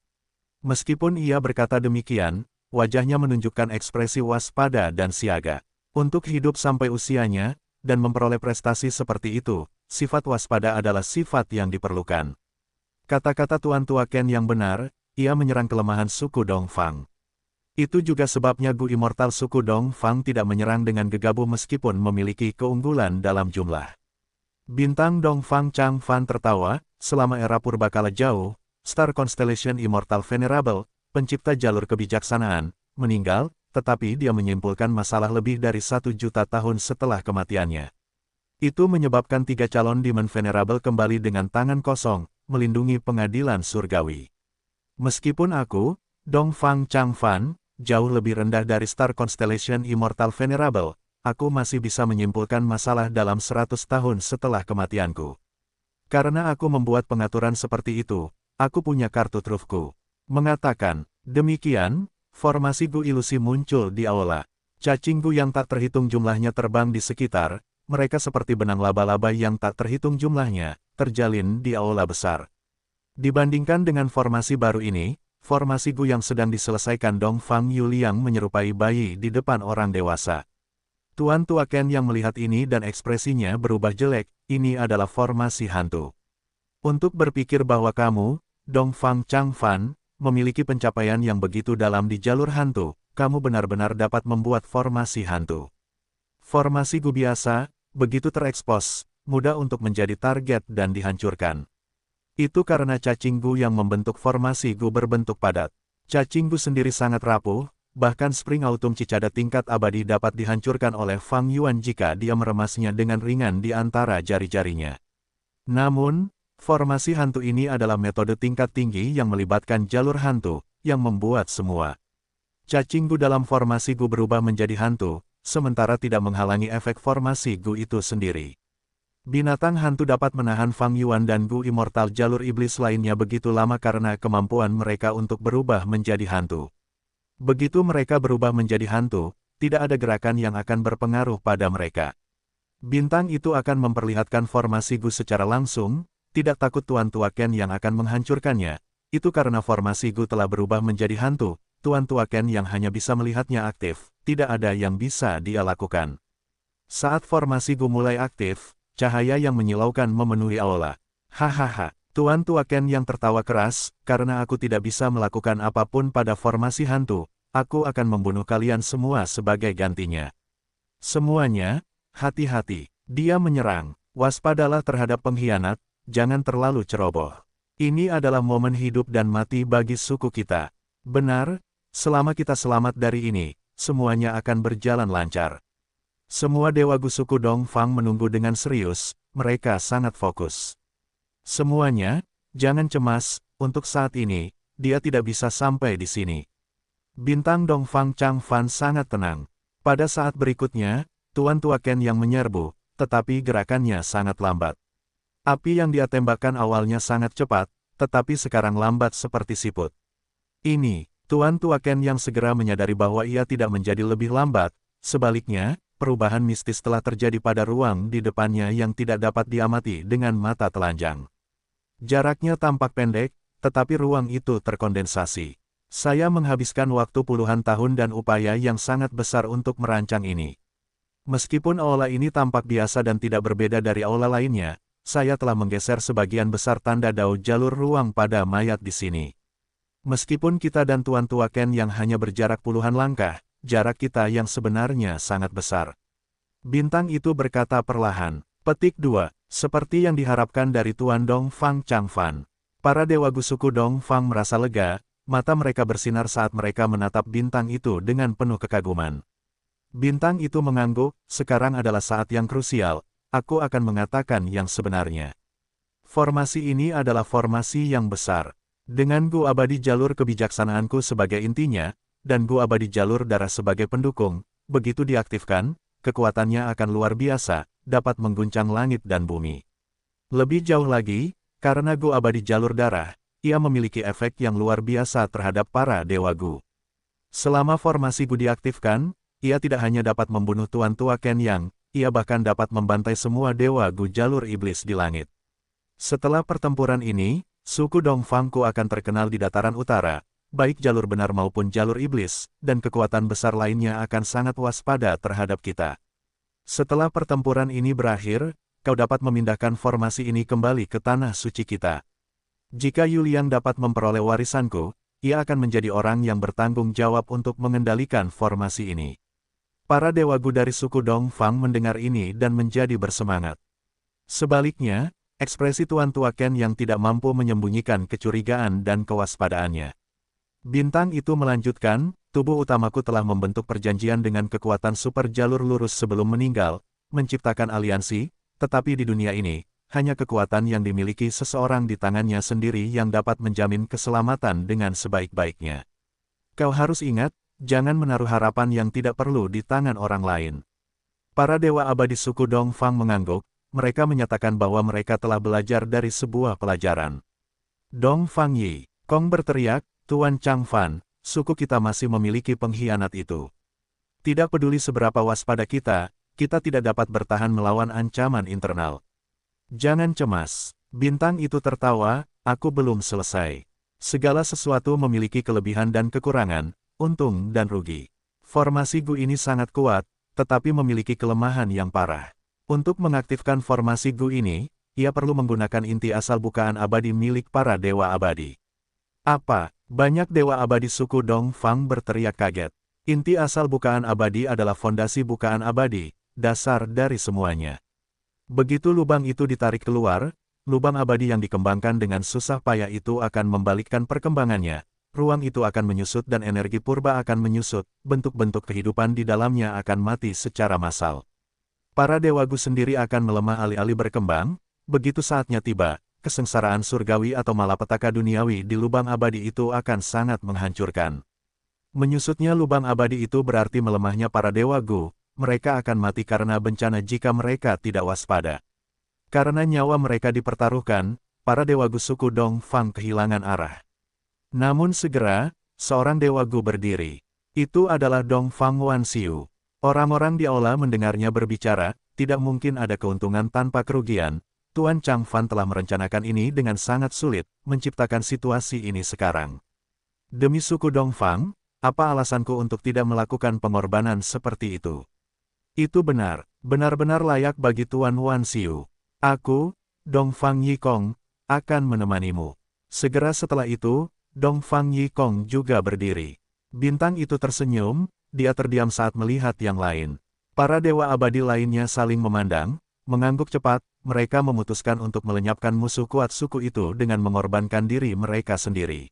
S1: Meskipun ia berkata demikian, wajahnya menunjukkan ekspresi waspada dan siaga. Untuk hidup sampai usianya, dan memperoleh prestasi seperti itu, sifat waspada adalah sifat yang diperlukan. Kata-kata Tuan Tua Ken yang benar, ia menyerang kelemahan suku Dongfang. Itu juga sebabnya Gu Immortal suku Dongfang tidak menyerang dengan gegabah meskipun memiliki keunggulan dalam jumlah. Bintang Dongfang Changfan tertawa, selama era purbakala jauh, Star Constellation Immortal Venerable, pencipta jalur kebijaksanaan, meninggal, tetapi dia menyimpulkan masalah lebih dari 1 juta tahun setelah kematiannya. Itu menyebabkan 3 calon Demon Venerable kembali dengan tangan kosong, melindungi pengadilan surgawi. Meskipun aku, Dongfang Changfan, jauh lebih rendah dari Star Constellation Immortal Venerable, aku masih bisa menyimpulkan masalah dalam 100 tahun setelah kematianku. Karena aku membuat pengaturan seperti itu, aku punya kartu trufku. Mengatakan, demikian, formasi Gu ilusi muncul di aula. Cacing Gu yang tak terhitung jumlahnya terbang di sekitar, mereka seperti benang laba-laba yang tak terhitung jumlahnya, terjalin di aula besar. Dibandingkan dengan formasi baru ini, formasi Gu yang sedang diselesaikan Dongfang Yuliang menyerupai bayi di depan orang dewasa. Tuan Tua Ken yang melihat ini dan ekspresinya berubah jelek, ini adalah formasi hantu. Untuk berpikir bahwa kamu, Dongfang Changfan, memiliki pencapaian yang begitu dalam di jalur hantu, kamu benar-benar dapat membuat formasi hantu. Formasi Gu biasa, begitu terekspos, mudah untuk menjadi target dan dihancurkan. Itu karena cacing Gu yang membentuk formasi Gu berbentuk padat. Cacing Gu sendiri sangat rapuh, bahkan Spring Autumn Cicada tingkat abadi dapat dihancurkan oleh Fang Yuan jika dia meremasnya dengan ringan di antara jari-jarinya. Namun, formasi hantu ini adalah metode tingkat tinggi yang melibatkan jalur hantu, yang membuat semua cacing Gu dalam formasi Gu berubah menjadi hantu, sementara tidak menghalangi efek formasi Gu itu sendiri. Binatang hantu dapat menahan Fang Yuan dan Gu Immortal jalur iblis lainnya begitu lama karena kemampuan mereka untuk berubah menjadi hantu. Begitu mereka berubah menjadi hantu, tidak ada gerakan yang akan berpengaruh pada mereka. Bintang itu akan memperlihatkan formasi Gu secara langsung, tidak takut Tuan Tua Ken yang akan menghancurkannya, itu karena formasi Gu telah berubah menjadi hantu, Tuan Tua Ken yang hanya bisa melihatnya aktif, tidak ada yang bisa dia lakukan. Saat formasi Gu mulai aktif, cahaya yang menyilaukan memenuhi aula. Hahaha, Tuan Tua Ken yang tertawa keras, karena aku tidak bisa melakukan apapun pada formasi hantu, aku akan membunuh kalian semua sebagai gantinya. Semuanya, hati-hati, dia menyerang, waspadalah terhadap pengkhianat, jangan terlalu ceroboh. Ini adalah momen hidup dan mati bagi suku kita. Benar, selama kita selamat dari ini, semuanya akan berjalan lancar. Semua dewa Gu suku Dongfang menunggu dengan serius, mereka sangat fokus. Semuanya, jangan cemas, untuk saat ini, dia tidak bisa sampai di sini. Bintang Dongfang Changfan sangat tenang. Pada saat berikutnya, Tuan Tua Ken yang menyerbu, tetapi gerakannya sangat lambat. Api yang dia tembakkan awalnya sangat cepat, tetapi sekarang lambat seperti siput. Ini, Tuan Tua Ken yang segera menyadari bahwa ia tidak menjadi lebih lambat, sebaliknya, perubahan mistis telah terjadi pada ruang di depannya yang tidak dapat diamati dengan mata telanjang. Jaraknya tampak pendek, tetapi ruang itu terkondensasi. Saya menghabiskan waktu puluhan tahun dan upaya yang sangat besar untuk merancang ini. Meskipun aula ini tampak biasa dan tidak berbeda dari aula lainnya, saya telah menggeser sebagian besar tanda dao jalur ruang pada mayat di sini. Meskipun kita dan Tuan Tua Ken yang hanya berjarak puluhan langkah, jarak kita yang sebenarnya sangat besar. Bintang itu berkata perlahan. Petik 2. Seperti yang diharapkan dari Tuan Dongfang Changfan. Para dewa Gu suku Dongfang merasa lega, mata mereka bersinar saat mereka menatap bintang itu dengan penuh kekaguman. Bintang itu mengangguk, sekarang adalah saat yang krusial, aku akan mengatakan yang sebenarnya. Formasi ini adalah formasi yang besar. Dengan Gu abadi jalur kebijaksanaanku sebagai intinya, dan Gu abadi jalur darah sebagai pendukung, begitu diaktifkan, kekuatannya akan luar biasa, dapat mengguncang langit dan bumi. Lebih jauh lagi, karena Gu abadi jalur darah, ia memiliki efek yang luar biasa terhadap para dewa Gu. Selama formasi Gu diaktifkan, ia tidak hanya dapat membunuh Tuan Tua Ken Yang, ia bahkan dapat membantai semua dewa Gu jalur iblis di langit. Setelah pertempuran ini, suku Dongfangku akan terkenal di dataran utara, baik jalur benar maupun jalur iblis, dan kekuatan besar lainnya akan sangat waspada terhadap kita. Setelah pertempuran ini berakhir, kau dapat memindahkan formasi ini kembali ke tanah suci kita. Jika Yuliang dapat memperoleh warisanku, ia akan menjadi orang yang bertanggung jawab untuk mengendalikan formasi ini. Para dewa Gu dari suku Dongfang mendengar ini dan menjadi bersemangat. Sebaliknya, ekspresi Tuan Tua Ken yang tidak mampu menyembunyikan kecurigaan dan kewaspadaannya. Bintang itu melanjutkan, tubuh utamaku telah membentuk perjanjian dengan kekuatan super jalur lurus sebelum meninggal, menciptakan aliansi, tetapi di dunia ini, hanya kekuatan yang dimiliki seseorang di tangannya sendiri yang dapat menjamin keselamatan dengan sebaik-baiknya. Kau harus ingat, jangan menaruh harapan yang tidak perlu di tangan orang lain. Para dewa abadi suku Dongfang mengangguk, mereka menyatakan bahwa mereka telah belajar dari sebuah pelajaran. Dongfang Yi, Kong berteriak, Tuan Changfan, suku kita masih memiliki pengkhianat itu. Tidak peduli seberapa waspada kita tidak dapat bertahan melawan ancaman internal. Jangan cemas, bintang itu tertawa, aku belum selesai. Segala sesuatu memiliki kelebihan dan kekurangan, untung dan rugi. Formasi Gu ini sangat kuat, tetapi memiliki kelemahan yang parah. Untuk mengaktifkan formasi Gu ini, ia perlu menggunakan inti asal bukaan abadi milik para dewa abadi. Apa? Banyak dewa abadi suku Dongfang berteriak kaget. Inti asal bukaan abadi adalah fondasi bukaan abadi, dasar dari semuanya. Begitu lubang itu ditarik keluar, lubang abadi yang dikembangkan dengan susah payah itu akan membalikkan perkembangannya, ruang itu akan menyusut dan energi purba akan menyusut, bentuk-bentuk kehidupan di dalamnya akan mati secara massal. Para dewa Gu sendiri akan melemah alih-alih berkembang, begitu saatnya tiba, kesengsaraan surgawi atau malapetaka duniawi di lubang abadi itu akan sangat menghancurkan. Menyusutnya lubang abadi itu berarti melemahnya para dewa Gu, mereka akan mati karena bencana jika mereka tidak waspada. Karena nyawa mereka dipertaruhkan, para dewa Gu suku Dongfang kehilangan arah. Namun segera, seorang dewa Gu berdiri. Itu adalah Dongfang Wanxiu. Orang-orang di aula mendengarnya berbicara, tidak mungkin ada keuntungan tanpa kerugian. Tuan Changfan telah merencanakan ini dengan sangat sulit, menciptakan situasi ini sekarang. Demi suku Dongfang, apa alasanku untuk tidak melakukan pengorbanan seperti itu? Itu benar-benar layak bagi Tuan Wanxiu. Aku, Dongfang Yikong, akan menemanimu. Segera setelah itu, Dongfang Yikong juga berdiri. Bintang itu tersenyum, dia terdiam saat melihat yang lain. Para dewa abadi lainnya saling memandang, mengangguk cepat, mereka memutuskan untuk melenyapkan musuh kuat suku itu dengan mengorbankan diri mereka sendiri.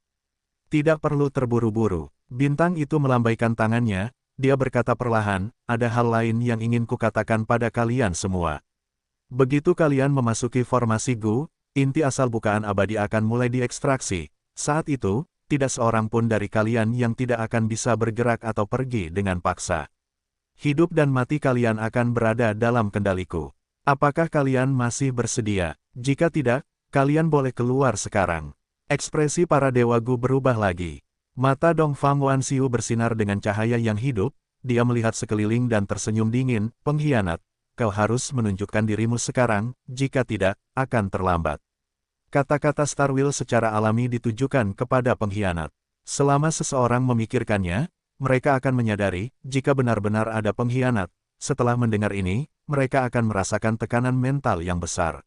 S1: Tidak perlu terburu-buru. Bintang itu melambaikan tangannya, dia berkata perlahan, ada hal lain yang ingin kukatakan pada kalian semua. Begitu kalian memasuki formasi Gu, inti asal bukaan abadi akan mulai diekstraksi. Saat itu, tidak seorang pun dari kalian yang tidak akan bisa bergerak atau pergi dengan paksa. Hidup dan mati kalian akan berada dalam kendaliku. Apakah kalian masih bersedia? Jika tidak, kalian boleh keluar sekarang. Ekspresi para dewa Gu berubah lagi. Mata Dongfang Wanxiu bersinar dengan cahaya yang hidup, dia melihat sekeliling dan tersenyum dingin, pengkhianat, kau harus menunjukkan dirimu sekarang, jika tidak, akan terlambat. Kata-kata Starwill secara alami ditujukan kepada pengkhianat. Selama seseorang memikirkannya, mereka akan menyadari, jika benar-benar ada pengkhianat. Setelah mendengar ini, mereka akan merasakan tekanan mental yang besar.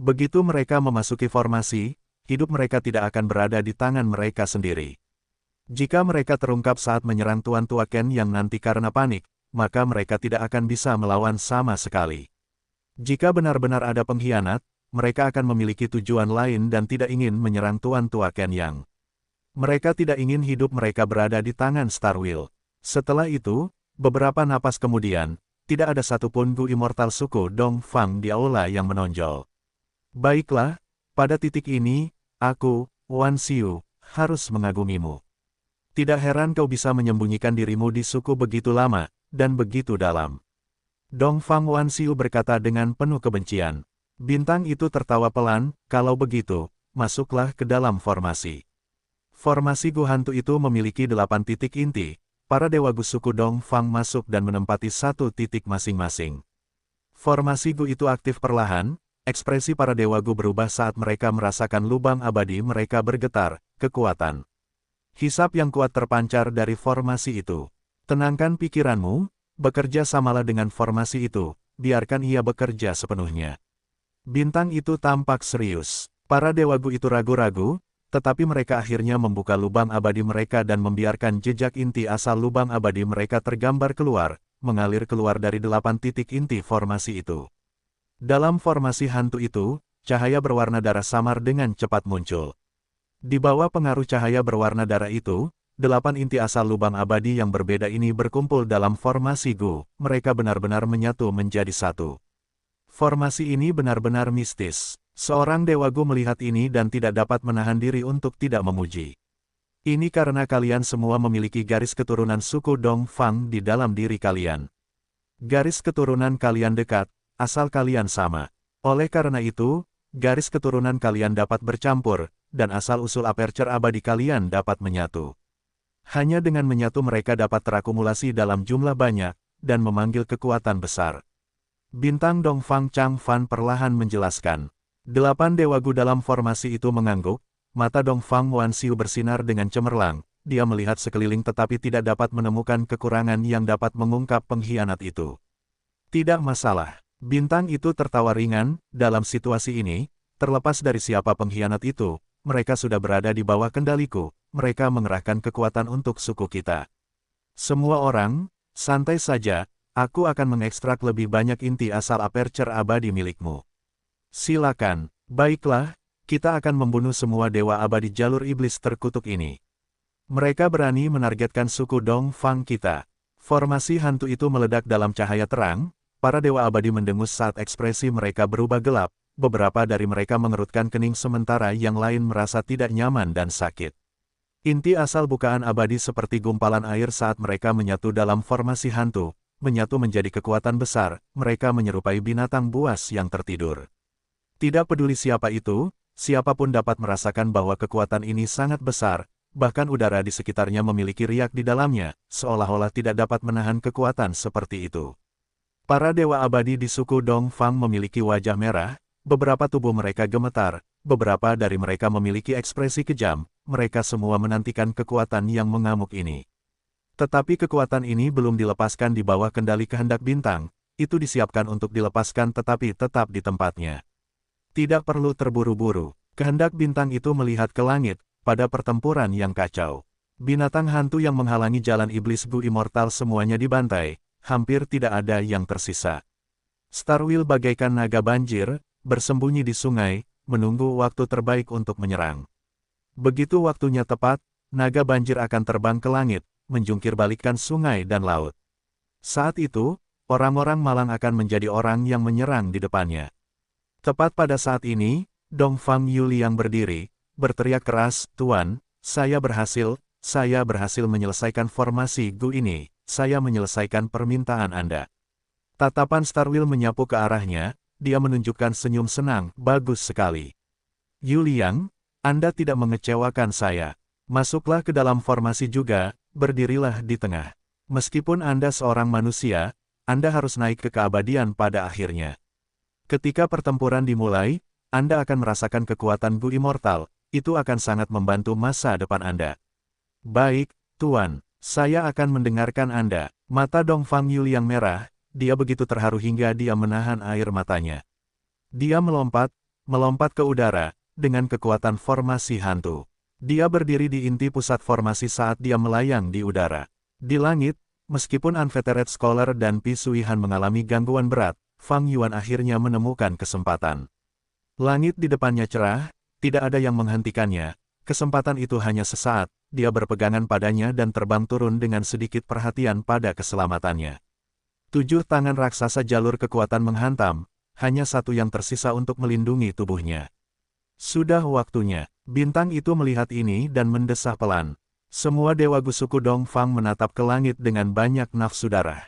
S1: Begitu mereka memasuki formasi, hidup mereka tidak akan berada di tangan mereka sendiri. Jika mereka terungkap saat menyerang Tuan Tua Ken yang nanti karena panik, maka mereka tidak akan bisa melawan sama sekali. Jika benar-benar ada pengkhianat, mereka akan memiliki tujuan lain dan tidak ingin menyerang Tuan Tua Ken yang. Mereka tidak ingin hidup mereka berada di tangan Starwill. Setelah itu, beberapa napas kemudian, tidak ada satupun Gu Immortal suku Dongfang di aula yang menonjol. Baiklah, pada titik ini, aku, Wanxiu, harus mengagumimu. Tidak heran kau bisa menyembunyikan dirimu di suku begitu lama, dan begitu dalam. Dongfang Wanxiu berkata dengan penuh kebencian. Bintang itu tertawa pelan, kalau begitu, masuklah ke dalam formasi. Formasi Gu hantu itu memiliki 8 titik inti, para dewa Gu suku Dongfang masuk dan menempati 1 titik masing-masing. Formasi Gu itu aktif perlahan, ekspresi para dewa Gu berubah saat mereka merasakan lubang abadi mereka bergetar, kekuatan. Hisap yang kuat terpancar dari formasi itu. Tenangkan pikiranmu, bekerja samalah dengan formasi itu, biarkan ia bekerja sepenuhnya. Bintang itu tampak serius. Para dewa Gu itu ragu-ragu, tetapi mereka akhirnya membuka lubang abadi mereka dan membiarkan jejak inti asal lubang abadi mereka tergambar keluar, mengalir keluar dari 8 titik inti formasi itu. Dalam formasi hantu itu, cahaya berwarna darah samar dengan cepat muncul. Di bawah pengaruh cahaya berwarna darah itu, 8 inti asal lubang abadi yang berbeda ini berkumpul dalam formasi Gu, mereka benar-benar menyatu menjadi satu. Formasi ini benar-benar mistis. Seorang Dewa Gu melihat ini dan tidak dapat menahan diri untuk tidak memuji. Ini karena kalian semua memiliki garis keturunan suku Dongfang di dalam diri kalian. Garis keturunan kalian dekat, asal kalian sama. Oleh karena itu, garis keturunan kalian dapat bercampur, dan asal-usul aperture abadi kalian dapat menyatu. Hanya dengan menyatu mereka dapat terakumulasi dalam jumlah banyak, dan memanggil kekuatan besar. Bintang Dongfang Changfan perlahan menjelaskan. 8 Dewa Gu dalam formasi itu mengangguk, mata Dongfang Wanxiu bersinar dengan cemerlang, dia melihat sekeliling tetapi tidak dapat menemukan kekurangan yang dapat mengungkap pengkhianat itu. Tidak masalah, bintang itu tertawa ringan, dalam situasi ini, terlepas dari siapa pengkhianat itu, mereka sudah berada di bawah kendaliku, mereka mengerahkan kekuatan untuk suku kita. Semua orang, santai saja, aku akan mengekstrak lebih banyak inti asal aperture abadi milikmu. Silakan, baiklah, kita akan membunuh semua dewa abadi jalur iblis terkutuk ini. Mereka berani menargetkan suku Dongfang kita. Formasi hantu itu meledak dalam cahaya terang, para dewa abadi mendengus saat ekspresi mereka berubah gelap, beberapa dari mereka mengerutkan kening sementara yang lain merasa tidak nyaman dan sakit. Inti asal bukaan abadi seperti gumpalan air saat mereka menyatu dalam formasi hantu, menyatu menjadi kekuatan besar, mereka menyerupai binatang buas yang tertidur. Tidak peduli siapa itu, siapapun dapat merasakan bahwa kekuatan ini sangat besar, bahkan udara di sekitarnya memiliki riak di dalamnya, seolah-olah tidak dapat menahan kekuatan seperti itu. Para dewa abadi di suku Dongfang memiliki wajah merah, beberapa tubuh mereka gemetar, beberapa dari mereka memiliki ekspresi kejam, mereka semua menantikan kekuatan yang mengamuk ini. Tetapi kekuatan ini belum dilepaskan di bawah kendali kehendak bintang, itu disiapkan untuk dilepaskan tetapi tetap di tempatnya. Tidak perlu terburu-buru, kehendak bintang itu melihat ke langit, pada pertempuran yang kacau. Binatang hantu yang menghalangi jalan iblis Gu Immortal semuanya dibantai, hampir tidak ada yang tersisa. Starwheel bagaikan naga banjir, bersembunyi di sungai, menunggu waktu terbaik untuk menyerang. Begitu waktunya tepat, naga banjir akan terbang ke langit, menjungkir balikkan sungai dan laut. Saat itu, orang-orang malang akan menjadi orang yang menyerang di depannya. Tepat pada saat ini, Dongfang Yuliang berdiri, berteriak keras, "Tuan, saya berhasil menyelesaikan formasi Gu ini, saya menyelesaikan permintaan Anda." Tatapan Starwheel menyapu ke arahnya, dia menunjukkan senyum senang, "Bagus sekali. Yuliang, Anda tidak mengecewakan saya. Masuklah ke dalam formasi juga, berdirilah di tengah. Meskipun Anda seorang manusia, Anda harus naik ke keabadian pada akhirnya. Ketika pertempuran dimulai, Anda akan merasakan kekuatan Gu Immortal, itu akan sangat membantu masa depan Anda." "Baik, Tuan, saya akan mendengarkan Anda." Mata Dongfang Yuliang merah, dia begitu terharu hingga dia menahan air matanya. Dia melompat ke udara, dengan kekuatan formasi hantu. Dia berdiri di inti pusat formasi saat dia melayang di udara. Di langit, meskipun Unfettered Scholar dan Pi Suihan mengalami gangguan berat, Fang Yuan akhirnya menemukan kesempatan. Langit di depannya cerah, tidak ada yang menghentikannya. Kesempatan itu hanya sesaat, dia berpegangan padanya dan terbang turun dengan sedikit perhatian pada keselamatannya. 7 tangan raksasa jalur kekuatan menghantam, hanya satu yang tersisa untuk melindungi tubuhnya. Sudah waktunya, bintang itu melihat ini dan mendesah pelan. Semua dewa Gu suku Dongfang menatap ke langit dengan banyak nafsu darah.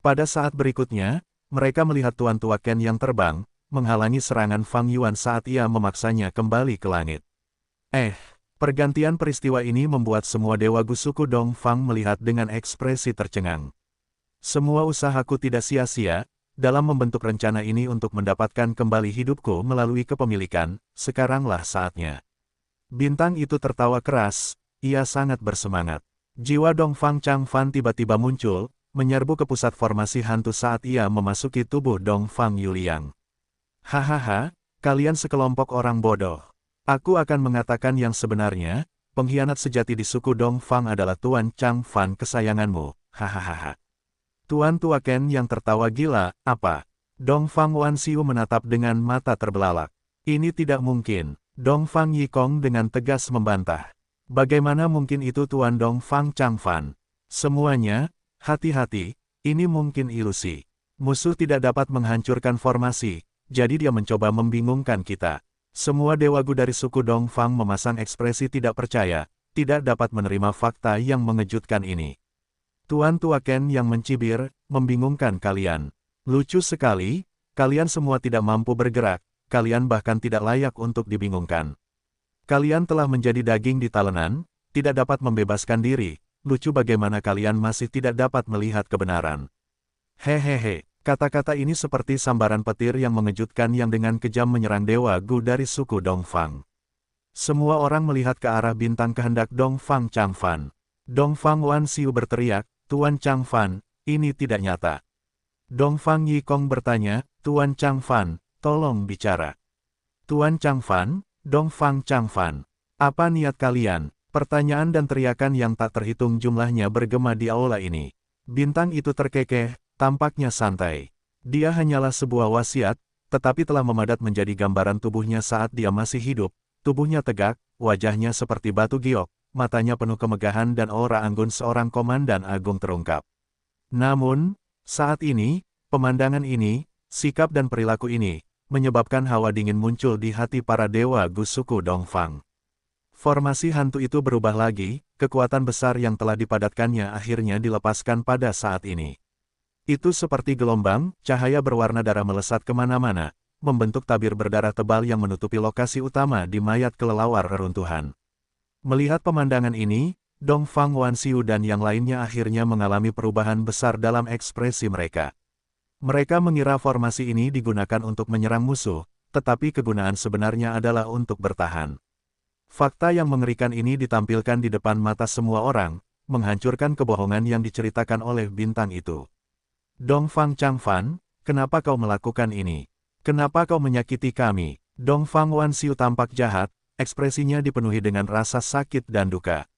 S1: Pada saat berikutnya, mereka melihat Tuan Tua Ken yang terbang, menghalangi serangan Fang Yuan saat ia memaksanya kembali ke langit. Pergantian peristiwa ini membuat semua dewa Gu suku Dongfang melihat dengan ekspresi tercengang. Semua usahaku tidak sia-sia, dalam membentuk rencana ini untuk mendapatkan kembali hidupku melalui kepemilikan, sekaranglah saatnya. Bintang itu tertawa keras, ia sangat bersemangat. Jiwa Dongfang Changfan tiba-tiba muncul, menyerbu ke pusat formasi hantu saat ia memasuki tubuh Dongfang Yuliang. "Hahaha, kalian sekelompok orang bodoh. Aku akan mengatakan yang sebenarnya, pengkhianat sejati di suku Dongfang adalah Tuan Changfan kesayanganmu, hahaha." Tuan Tua Ken yang tertawa gila, "Apa?" Dongfang Wanxiu menatap dengan mata terbelalak. "Ini tidak mungkin." Dongfang Yikong dengan tegas membantah. "Bagaimana mungkin itu Tuan Dongfang Changfan? Semuanya, hati-hati, ini mungkin ilusi." Musuh tidak dapat menghancurkan formasi, jadi dia mencoba membingungkan kita. Semua Dewa Gu dari suku Dongfang memasang ekspresi tidak percaya, tidak dapat menerima fakta yang mengejutkan ini. Tuan Tua Ken yang mencibir, membingungkan kalian. Lucu sekali, kalian semua tidak mampu bergerak, kalian bahkan tidak layak untuk dibingungkan. Kalian telah menjadi daging di talenan, tidak dapat membebaskan diri, lucu bagaimana kalian masih tidak dapat melihat kebenaran. Hehehe. Kata-kata ini seperti sambaran petir yang mengejutkan yang dengan kejam menyerang Dewa Gu dari suku Dongfang. Semua orang melihat ke arah bintang kehendak Dongfang Changfan. Dongfang Wanxiu berteriak, Tuan Changfan, ini tidak nyata. Dongfang Yikong bertanya, Tuan Changfan, tolong bicara. Tuan Changfan, Dongfang Changfan, apa niat kalian? Pertanyaan dan teriakan yang tak terhitung jumlahnya bergema di aula ini. Bintang itu terkekeh, tampaknya santai. Dia hanyalah sebuah wasiat, tetapi telah memadat menjadi gambaran tubuhnya saat dia masih hidup. Tubuhnya tegak, wajahnya seperti batu giok, matanya penuh kemegahan dan aura anggun seorang komandan agung terungkap. Namun, saat ini, pemandangan ini, sikap dan perilaku ini, menyebabkan hawa dingin muncul di hati para Dewa Gu suku Dongfang. Formasi hantu itu berubah lagi, kekuatan besar yang telah dipadatkannya akhirnya dilepaskan pada saat ini. Itu seperti gelombang, cahaya berwarna darah melesat kemana-mana, membentuk tabir berdarah tebal yang menutupi lokasi utama di mayat kelelawar reruntuhan. Melihat pemandangan ini, Dongfang Wanxiu dan yang lainnya akhirnya mengalami perubahan besar dalam ekspresi mereka. Mereka mengira formasi ini digunakan untuk menyerang musuh, tetapi kegunaan sebenarnya adalah untuk bertahan. Fakta yang mengerikan ini ditampilkan di depan mata semua orang, menghancurkan kebohongan yang diceritakan oleh bintang itu. Dongfang Changfan, kenapa kau melakukan ini? Kenapa kau menyakiti kami? Dongfang Wanxiu tampak jahat, ekspresinya dipenuhi dengan rasa sakit dan duka.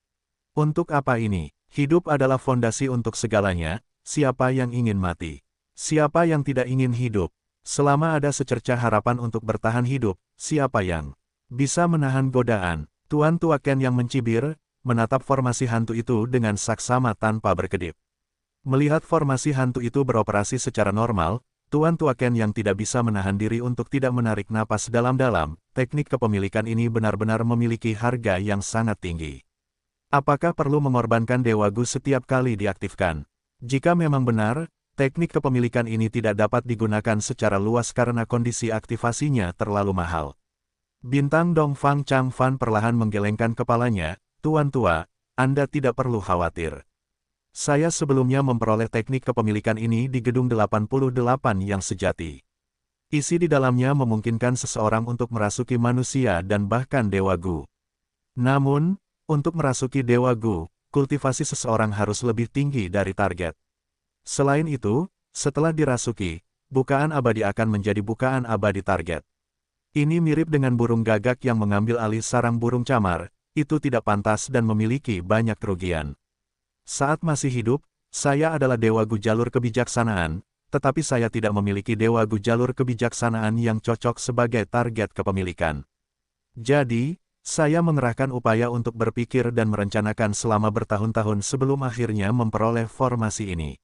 S1: Untuk apa ini? Hidup adalah fondasi untuk segalanya, siapa yang ingin mati? Siapa yang tidak ingin hidup? Selama ada secercah harapan untuk bertahan hidup, siapa yang bisa menahan godaan? Tuan Tua Ken yang mencibir, menatap formasi hantu itu dengan saksama tanpa berkedip. Melihat formasi hantu itu beroperasi secara normal, Tuan Tua Ken yang tidak bisa menahan diri untuk tidak menarik napas dalam-dalam, teknik kepemilikan ini benar-benar memiliki harga yang sangat tinggi. Apakah perlu mengorbankan Dewa Gu setiap kali diaktifkan? Jika memang benar, teknik kepemilikan ini tidak dapat digunakan secara luas karena kondisi aktivasinya terlalu mahal. Bintang Dongfang Changfan perlahan menggelengkan kepalanya, Tuan Tua, Anda tidak perlu khawatir. Saya sebelumnya memperoleh teknik kepemilikan ini di gedung 88 yang sejati. Isi di dalamnya memungkinkan seseorang untuk merasuki manusia dan bahkan Dewa Gu. Namun, untuk merasuki Dewa Gu, kultivasi seseorang harus lebih tinggi dari target. Selain itu, setelah dirasuki, bukaan abadi akan menjadi bukaan abadi target. Ini mirip dengan burung gagak yang mengambil alih sarang burung camar, itu tidak pantas dan memiliki banyak kerugian. Saat masih hidup, saya adalah Dewa Gu jalur kebijaksanaan, tetapi saya tidak memiliki Dewa Gu jalur kebijaksanaan yang cocok sebagai target kepemilikan. Jadi, saya mengerahkan upaya untuk berpikir dan merencanakan selama bertahun-tahun sebelum akhirnya memperoleh formasi ini.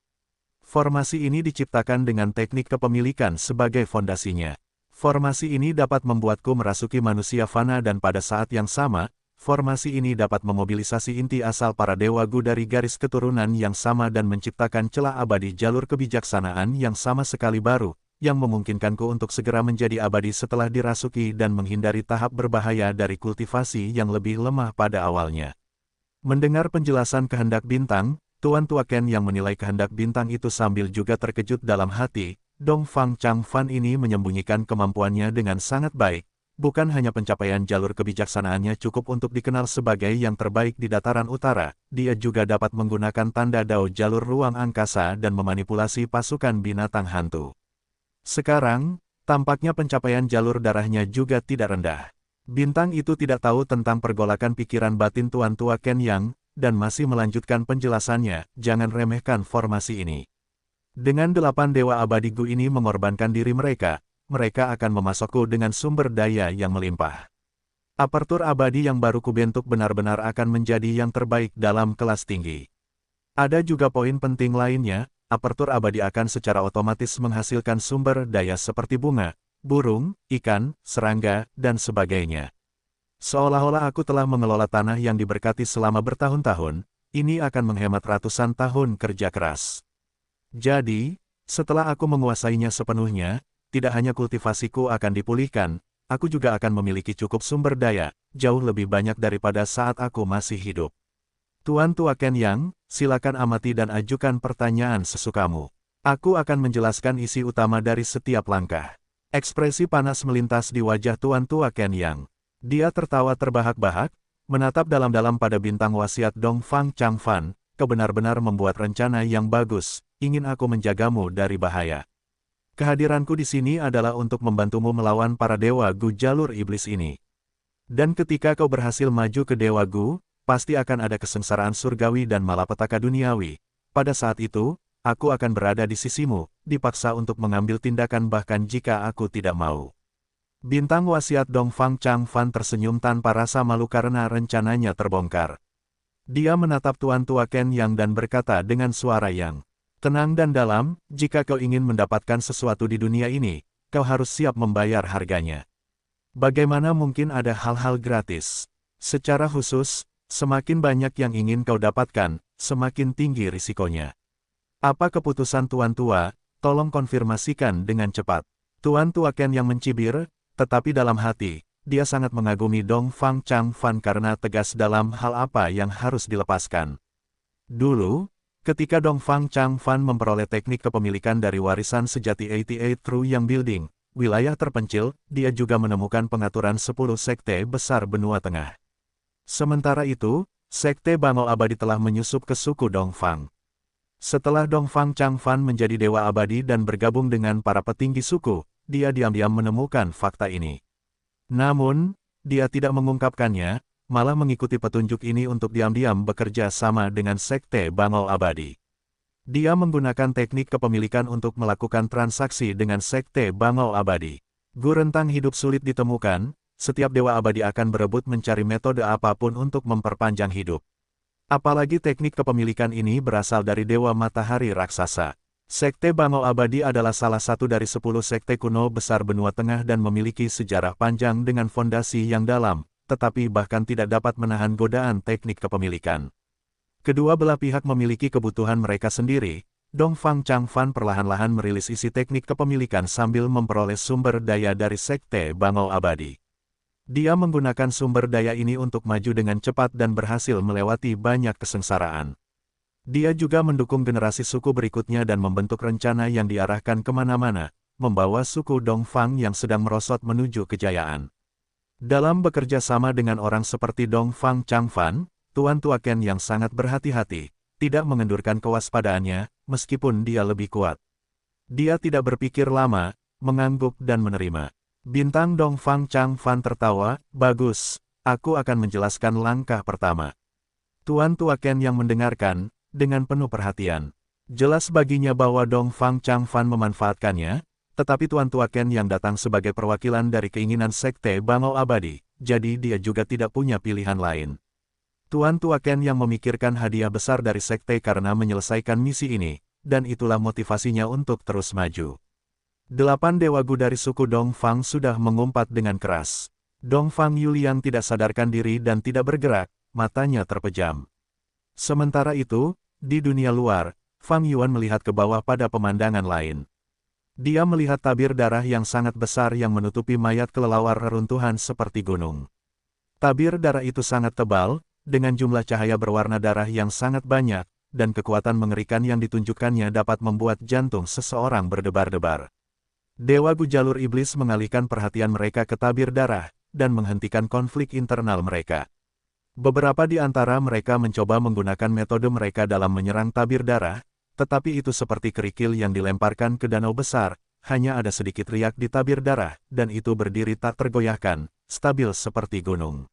S1: Formasi ini diciptakan dengan teknik kepemilikan sebagai fondasinya. Formasi ini dapat membuatku merasuki manusia fana dan pada saat yang sama, formasi ini dapat memobilisasi inti asal para Dewa Gu dari garis keturunan yang sama dan menciptakan celah abadi jalur kebijaksanaan yang sama sekali baru, yang memungkinkanku untuk segera menjadi abadi setelah dirasuki dan menghindari tahap berbahaya dari kultivasi yang lebih lemah pada awalnya. Mendengar penjelasan kehendak bintang, Tuan Tua Ken yang menilai kehendak bintang itu sambil juga terkejut dalam hati, Dongfang Changfan ini menyembunyikan kemampuannya dengan sangat baik. Bukan hanya pencapaian jalur kebijaksanaannya cukup untuk dikenal sebagai yang terbaik di dataran utara, dia juga dapat menggunakan tanda dao jalur ruang angkasa dan memanipulasi pasukan binatang hantu. Sekarang, tampaknya pencapaian jalur darahnya juga tidak rendah. Bintang itu tidak tahu tentang pergolakan pikiran batin Tuan Tua Ken Yang, dan masih melanjutkan penjelasannya, jangan remehkan formasi ini. Dengan 8 Dewa Abadi Gu ini mengorbankan diri mereka akan memasokku dengan sumber daya yang melimpah. Apertur abadi yang baru kubentuk benar-benar akan menjadi yang terbaik dalam kelas tinggi. Ada juga poin penting lainnya, apertur abadi akan secara otomatis menghasilkan sumber daya seperti bunga, burung, ikan, serangga, dan sebagainya. Seolah-olah aku telah mengelola tanah yang diberkati selama bertahun-tahun, ini akan menghemat ratusan tahun kerja keras. Jadi, setelah aku menguasainya sepenuhnya, tidak hanya kultivasiku akan dipulihkan, aku juga akan memiliki cukup sumber daya, jauh lebih banyak daripada saat aku masih hidup. Tuan Tua Ken Yang, silakan amati dan ajukan pertanyaan sesukamu. Aku akan menjelaskan isi utama dari setiap langkah. Ekspresi panas melintas di wajah Tuan Tua Ken Yang. Dia tertawa terbahak-bahak, menatap dalam-dalam pada bintang wasiat Dong Fang Changfan, kau benar-benar membuat rencana yang bagus, ingin aku menjagamu dari bahaya. Kehadiranku di sini adalah untuk membantumu melawan para Dewa Gu jalur iblis ini. Dan ketika kau berhasil maju ke Dewa Gu, pasti akan ada kesengsaraan surgawi dan malapetaka duniawi. Pada saat itu, aku akan berada di sisimu, dipaksa untuk mengambil tindakan bahkan jika aku tidak mau. Bintang wasiat Dong Fang Changfan tersenyum tanpa rasa malu karena rencananya terbongkar. Dia menatap Tuan Tua Ken Yang dan berkata dengan suara yang tenang dan dalam, jika kau ingin mendapatkan sesuatu di dunia ini, kau harus siap membayar harganya. Bagaimana mungkin ada hal-hal gratis? Secara khusus, semakin banyak yang ingin kau dapatkan, semakin tinggi risikonya. Apa keputusan Tuan Tua? Tolong konfirmasikan dengan cepat. Tuan Tua Ken Yang mencibir, tetapi dalam hati, dia sangat mengagumi Dong Fang Changfan karena tegas dalam hal apa yang harus dilepaskan. Dulu, ketika Dong Fang Changfan memperoleh teknik kepemilikan dari warisan sejati 88 True Yang Building, wilayah terpencil, dia juga menemukan pengaturan 10 sekte besar benua tengah. Sementara itu, sekte Bangau Abadi telah menyusup ke suku Dong Fang. Setelah Dong Fang Changfan menjadi dewa abadi dan bergabung dengan para petinggi suku, dia diam-diam menemukan fakta ini. Namun, dia tidak mengungkapkannya, malah mengikuti petunjuk ini untuk diam-diam bekerja sama dengan sekte Bangau Abadi. Dia menggunakan teknik kepemilikan untuk melakukan transaksi dengan sekte Bangau Abadi. Gu rentang hidup sulit ditemukan, setiap dewa abadi akan berebut mencari metode apapun untuk memperpanjang hidup. Apalagi teknik kepemilikan ini berasal dari dewa matahari raksasa. Sekte Bangau Abadi adalah salah satu dari 10 sekte kuno besar benua tengah dan memiliki sejarah panjang dengan fondasi yang dalam, tetapi bahkan tidak dapat menahan godaan teknik kepemilikan. Kedua belah pihak memiliki kebutuhan mereka sendiri. Dong Fang Changfan perlahan-lahan merilis isi teknik kepemilikan sambil memperoleh sumber daya dari sekte Bangau Abadi. Dia menggunakan sumber daya ini untuk maju dengan cepat dan berhasil melewati banyak kesengsaraan. Dia juga mendukung generasi suku berikutnya dan membentuk rencana yang diarahkan kemana-mana, membawa suku Dong Fang yang sedang merosot menuju kejayaan. Dalam bekerja sama dengan orang seperti Dong Fang Changfan, Tuan Tua Ken yang sangat berhati-hati, tidak mengendurkan kewaspadaannya, meskipun dia lebih kuat. Dia tidak berpikir lama, mengangguk dan menerima. Bintang Dong Fang Changfan tertawa, bagus, aku akan menjelaskan langkah pertama. Tuan Tua Ken yang mendengarkan, dengan penuh perhatian. Jelas baginya bahwa Dong Fang Changfan memanfaatkannya, tetapi Tuan Tua Ken yang datang sebagai perwakilan dari keinginan sekte Bangau Abadi, jadi dia juga tidak punya pilihan lain. Tuan Tua Ken yang memikirkan hadiah besar dari sekte karena menyelesaikan misi ini, dan itulah motivasinya untuk terus maju. 8 dewa Gu dari suku Dong Fang sudah mengumpat dengan keras. Dong Fang Yuliang tidak sadarkan diri dan tidak bergerak, matanya terpejam. Sementara itu, di dunia luar, Fang Yuan melihat ke bawah pada pemandangan lain. Dia melihat tabir darah yang sangat besar yang menutupi mayat kelelawar reruntuhan seperti gunung. Tabir darah itu sangat tebal, dengan jumlah cahaya berwarna darah yang sangat banyak, dan kekuatan mengerikan yang ditunjukkannya dapat membuat jantung seseorang berdebar-debar. Dewa Gu jalur iblis mengalihkan perhatian mereka ke tabir darah, dan menghentikan konflik internal mereka. Beberapa di antara mereka mencoba menggunakan metode mereka dalam menyerang tabir darah, tetapi itu seperti kerikil yang dilemparkan ke danau besar, hanya ada sedikit riak di tabir darah, dan itu berdiri tak tergoyahkan, stabil seperti gunung.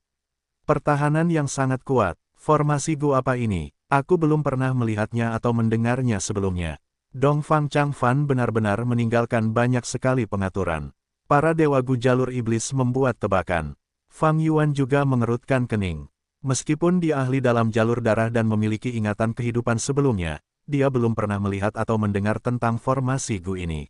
S1: Pertahanan yang sangat kuat, formasi Gu apa ini? Aku belum pernah melihatnya atau mendengarnya sebelumnya. Dong Fang Changfan benar-benar meninggalkan banyak sekali pengaturan. Para dewa Gu jalur iblis membuat tebakan. Fang Yuan juga mengerutkan kening. Meskipun dia ahli dalam jalur darah dan memiliki ingatan kehidupan sebelumnya, dia belum pernah melihat atau mendengar tentang formasi Gu ini.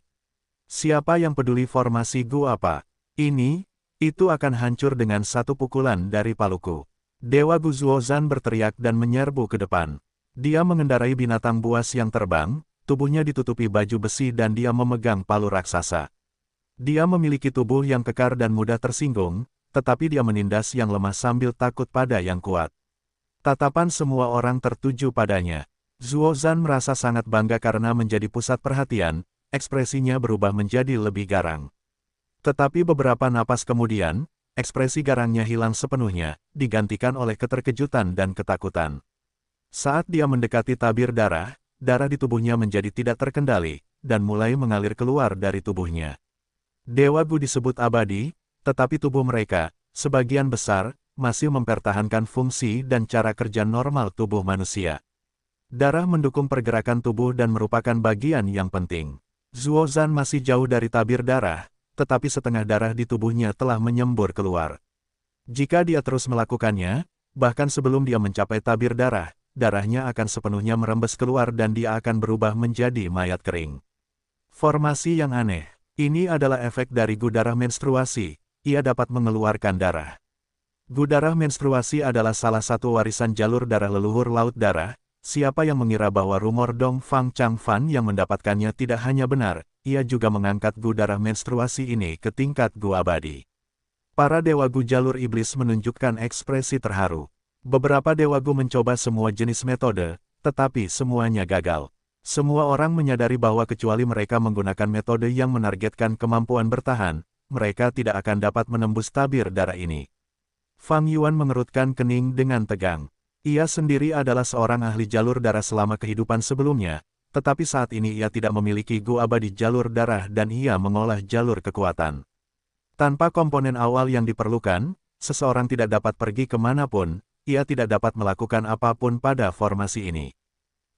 S1: Siapa yang peduli formasi Gu apa? Ini, itu akan hancur dengan satu pukulan dari paluku. Dewa Gu Zuozhan berteriak dan menyerbu ke depan. Dia mengendarai binatang buas yang terbang, tubuhnya ditutupi baju besi dan dia memegang palu raksasa. Dia memiliki tubuh yang kekar dan mudah tersinggung, tetapi dia menindas yang lemah sambil takut pada yang kuat. Tatapan semua orang tertuju padanya. Zuozhan merasa sangat bangga karena menjadi pusat perhatian, ekspresinya berubah menjadi lebih garang. Tetapi beberapa napas kemudian, ekspresi garangnya hilang sepenuhnya, digantikan oleh keterkejutan dan ketakutan. Saat dia mendekati tabir darah, darah di tubuhnya menjadi tidak terkendali, dan mulai mengalir keluar dari tubuhnya. Dewa Gu disebut abadi, tetapi tubuh mereka, sebagian besar, masih mempertahankan fungsi dan cara kerja normal tubuh manusia. Darah mendukung pergerakan tubuh dan merupakan bagian yang penting. Zuozhan masih jauh dari tabir darah, tetapi setengah darah di tubuhnya telah menyembur keluar. Jika dia terus melakukannya, bahkan sebelum dia mencapai tabir darah, darahnya akan sepenuhnya merembes keluar dan dia akan berubah menjadi mayat kering. Formasi yang aneh. Ini adalah efek dari Gu darah menstruasi. Ia dapat mengeluarkan darah. Gu darah menstruasi adalah salah satu warisan jalur darah leluhur Laut Darah. Siapa yang mengira bahwa rumor Dong Fang Changfan yang mendapatkannya tidak hanya benar, ia juga mengangkat Gu darah menstruasi ini ke tingkat Gu abadi. Para dewa Gu jalur iblis menunjukkan ekspresi terharu. Beberapa dewa Gu mencoba semua jenis metode, tetapi semuanya gagal. Semua orang menyadari bahwa kecuali mereka menggunakan metode yang menargetkan kemampuan bertahan, mereka tidak akan dapat menembus tabir darah ini. Fang Yuan mengerutkan kening dengan tegang. Ia sendiri adalah seorang ahli jalur darah selama kehidupan sebelumnya, tetapi saat ini ia tidak memiliki Gu abadi jalur darah dan ia mengolah jalur kekuatan. Tanpa komponen awal yang diperlukan, seseorang tidak dapat pergi kemanapun, ia tidak dapat melakukan apapun pada formasi ini.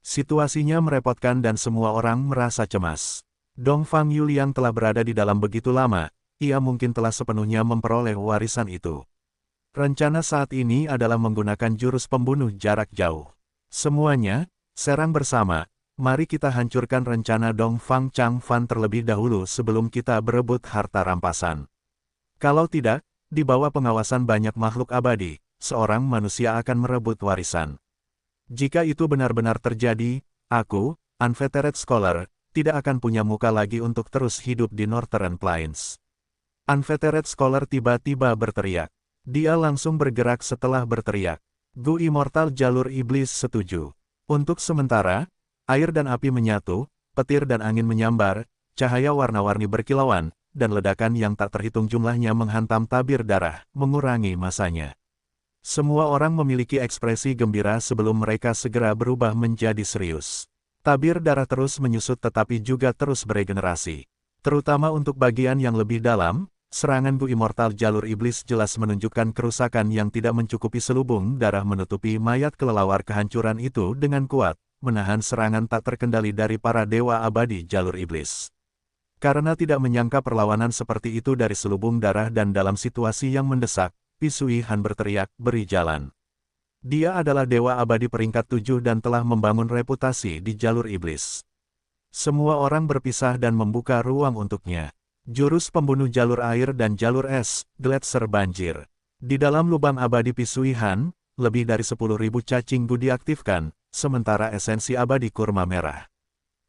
S1: Situasinya merepotkan dan semua orang merasa cemas. Dong Fang Yuliang telah berada di dalam begitu lama, ia mungkin telah sepenuhnya memperoleh warisan itu. Rencana saat ini adalah menggunakan jurus pembunuh jarak jauh. Semuanya, serang bersama, mari kita hancurkan rencana Dong Fang Changfan terlebih dahulu sebelum kita berebut harta rampasan. Kalau tidak, di bawah pengawasan banyak makhluk abadi, seorang manusia akan merebut warisan. Jika itu benar-benar terjadi, aku, Unfettered Scholar, tidak akan punya muka lagi untuk terus hidup di Northern Plains. Unfettered Scholar tiba-tiba berteriak. Dia langsung bergerak setelah berteriak. Gu Immortal Jalur Iblis setuju. Untuk sementara, air dan api menyatu, petir dan angin menyambar, cahaya warna-warni berkilauan, dan ledakan yang tak terhitung jumlahnya menghantam tabir darah, mengurangi masanya. Semua orang memiliki ekspresi gembira sebelum mereka segera berubah menjadi serius. Tabir darah terus menyusut tetapi juga terus beregenerasi. Terutama untuk bagian yang lebih dalam, serangan Gu Immortal Jalur Iblis jelas menunjukkan kerusakan yang tidak mencukupi selubung darah menutupi mayat kelelawar kehancuran itu dengan kuat, menahan serangan tak terkendali dari para dewa abadi Jalur Iblis. Karena tidak menyangka perlawanan seperti itu dari selubung darah dan dalam situasi yang mendesak, Pisui Han berteriak, beri jalan. Dia adalah dewa abadi peringkat 7 dan telah membangun reputasi di jalur iblis. Semua orang berpisah dan membuka ruang untuknya. Jurus pembunuh jalur air dan jalur es, Gletser banjir. Di dalam lubang abadi Pisui Han, lebih dari 10.000 cacing Gu diaktifkan, sementara esensi abadi kurma merah.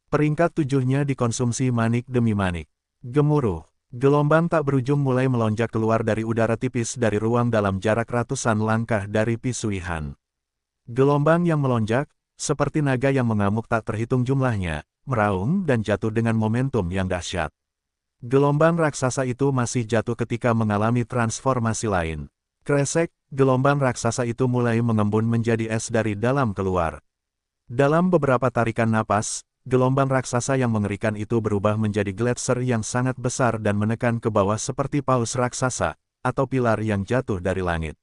S1: Peringkat 7-nya dikonsumsi manik demi manik. Gemuruh. Gelombang tak berujung mulai melonjak keluar dari udara tipis dari ruang dalam jarak ratusan langkah dari Pisui Han. Gelombang yang melonjak, seperti naga yang mengamuk tak terhitung jumlahnya, meraung dan jatuh dengan momentum yang dahsyat. Gelombang raksasa itu masih jatuh ketika mengalami transformasi lain. Kresek, gelombang raksasa itu mulai mengembun menjadi es dari dalam keluar. Dalam beberapa tarikan napas, gelombang raksasa yang mengerikan itu berubah menjadi gletser yang sangat besar dan menekan ke bawah seperti paus raksasa, atau pilar yang jatuh dari langit.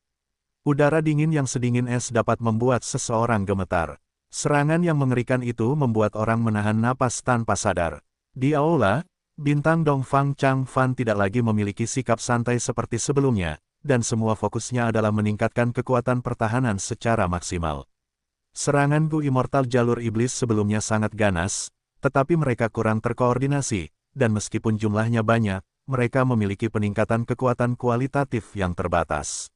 S1: Udara dingin yang sedingin es dapat membuat seseorang gemetar. Serangan yang mengerikan itu membuat orang menahan napas tanpa sadar. Di aula, bintang Dong Fang Changfan tidak lagi memiliki sikap santai seperti sebelumnya, dan semua fokusnya adalah meningkatkan kekuatan pertahanan secara maksimal. Serangan Gu Immortal jalur iblis sebelumnya sangat ganas, tetapi mereka kurang terkoordinasi, dan meskipun jumlahnya banyak, mereka memiliki peningkatan kekuatan kualitatif yang terbatas.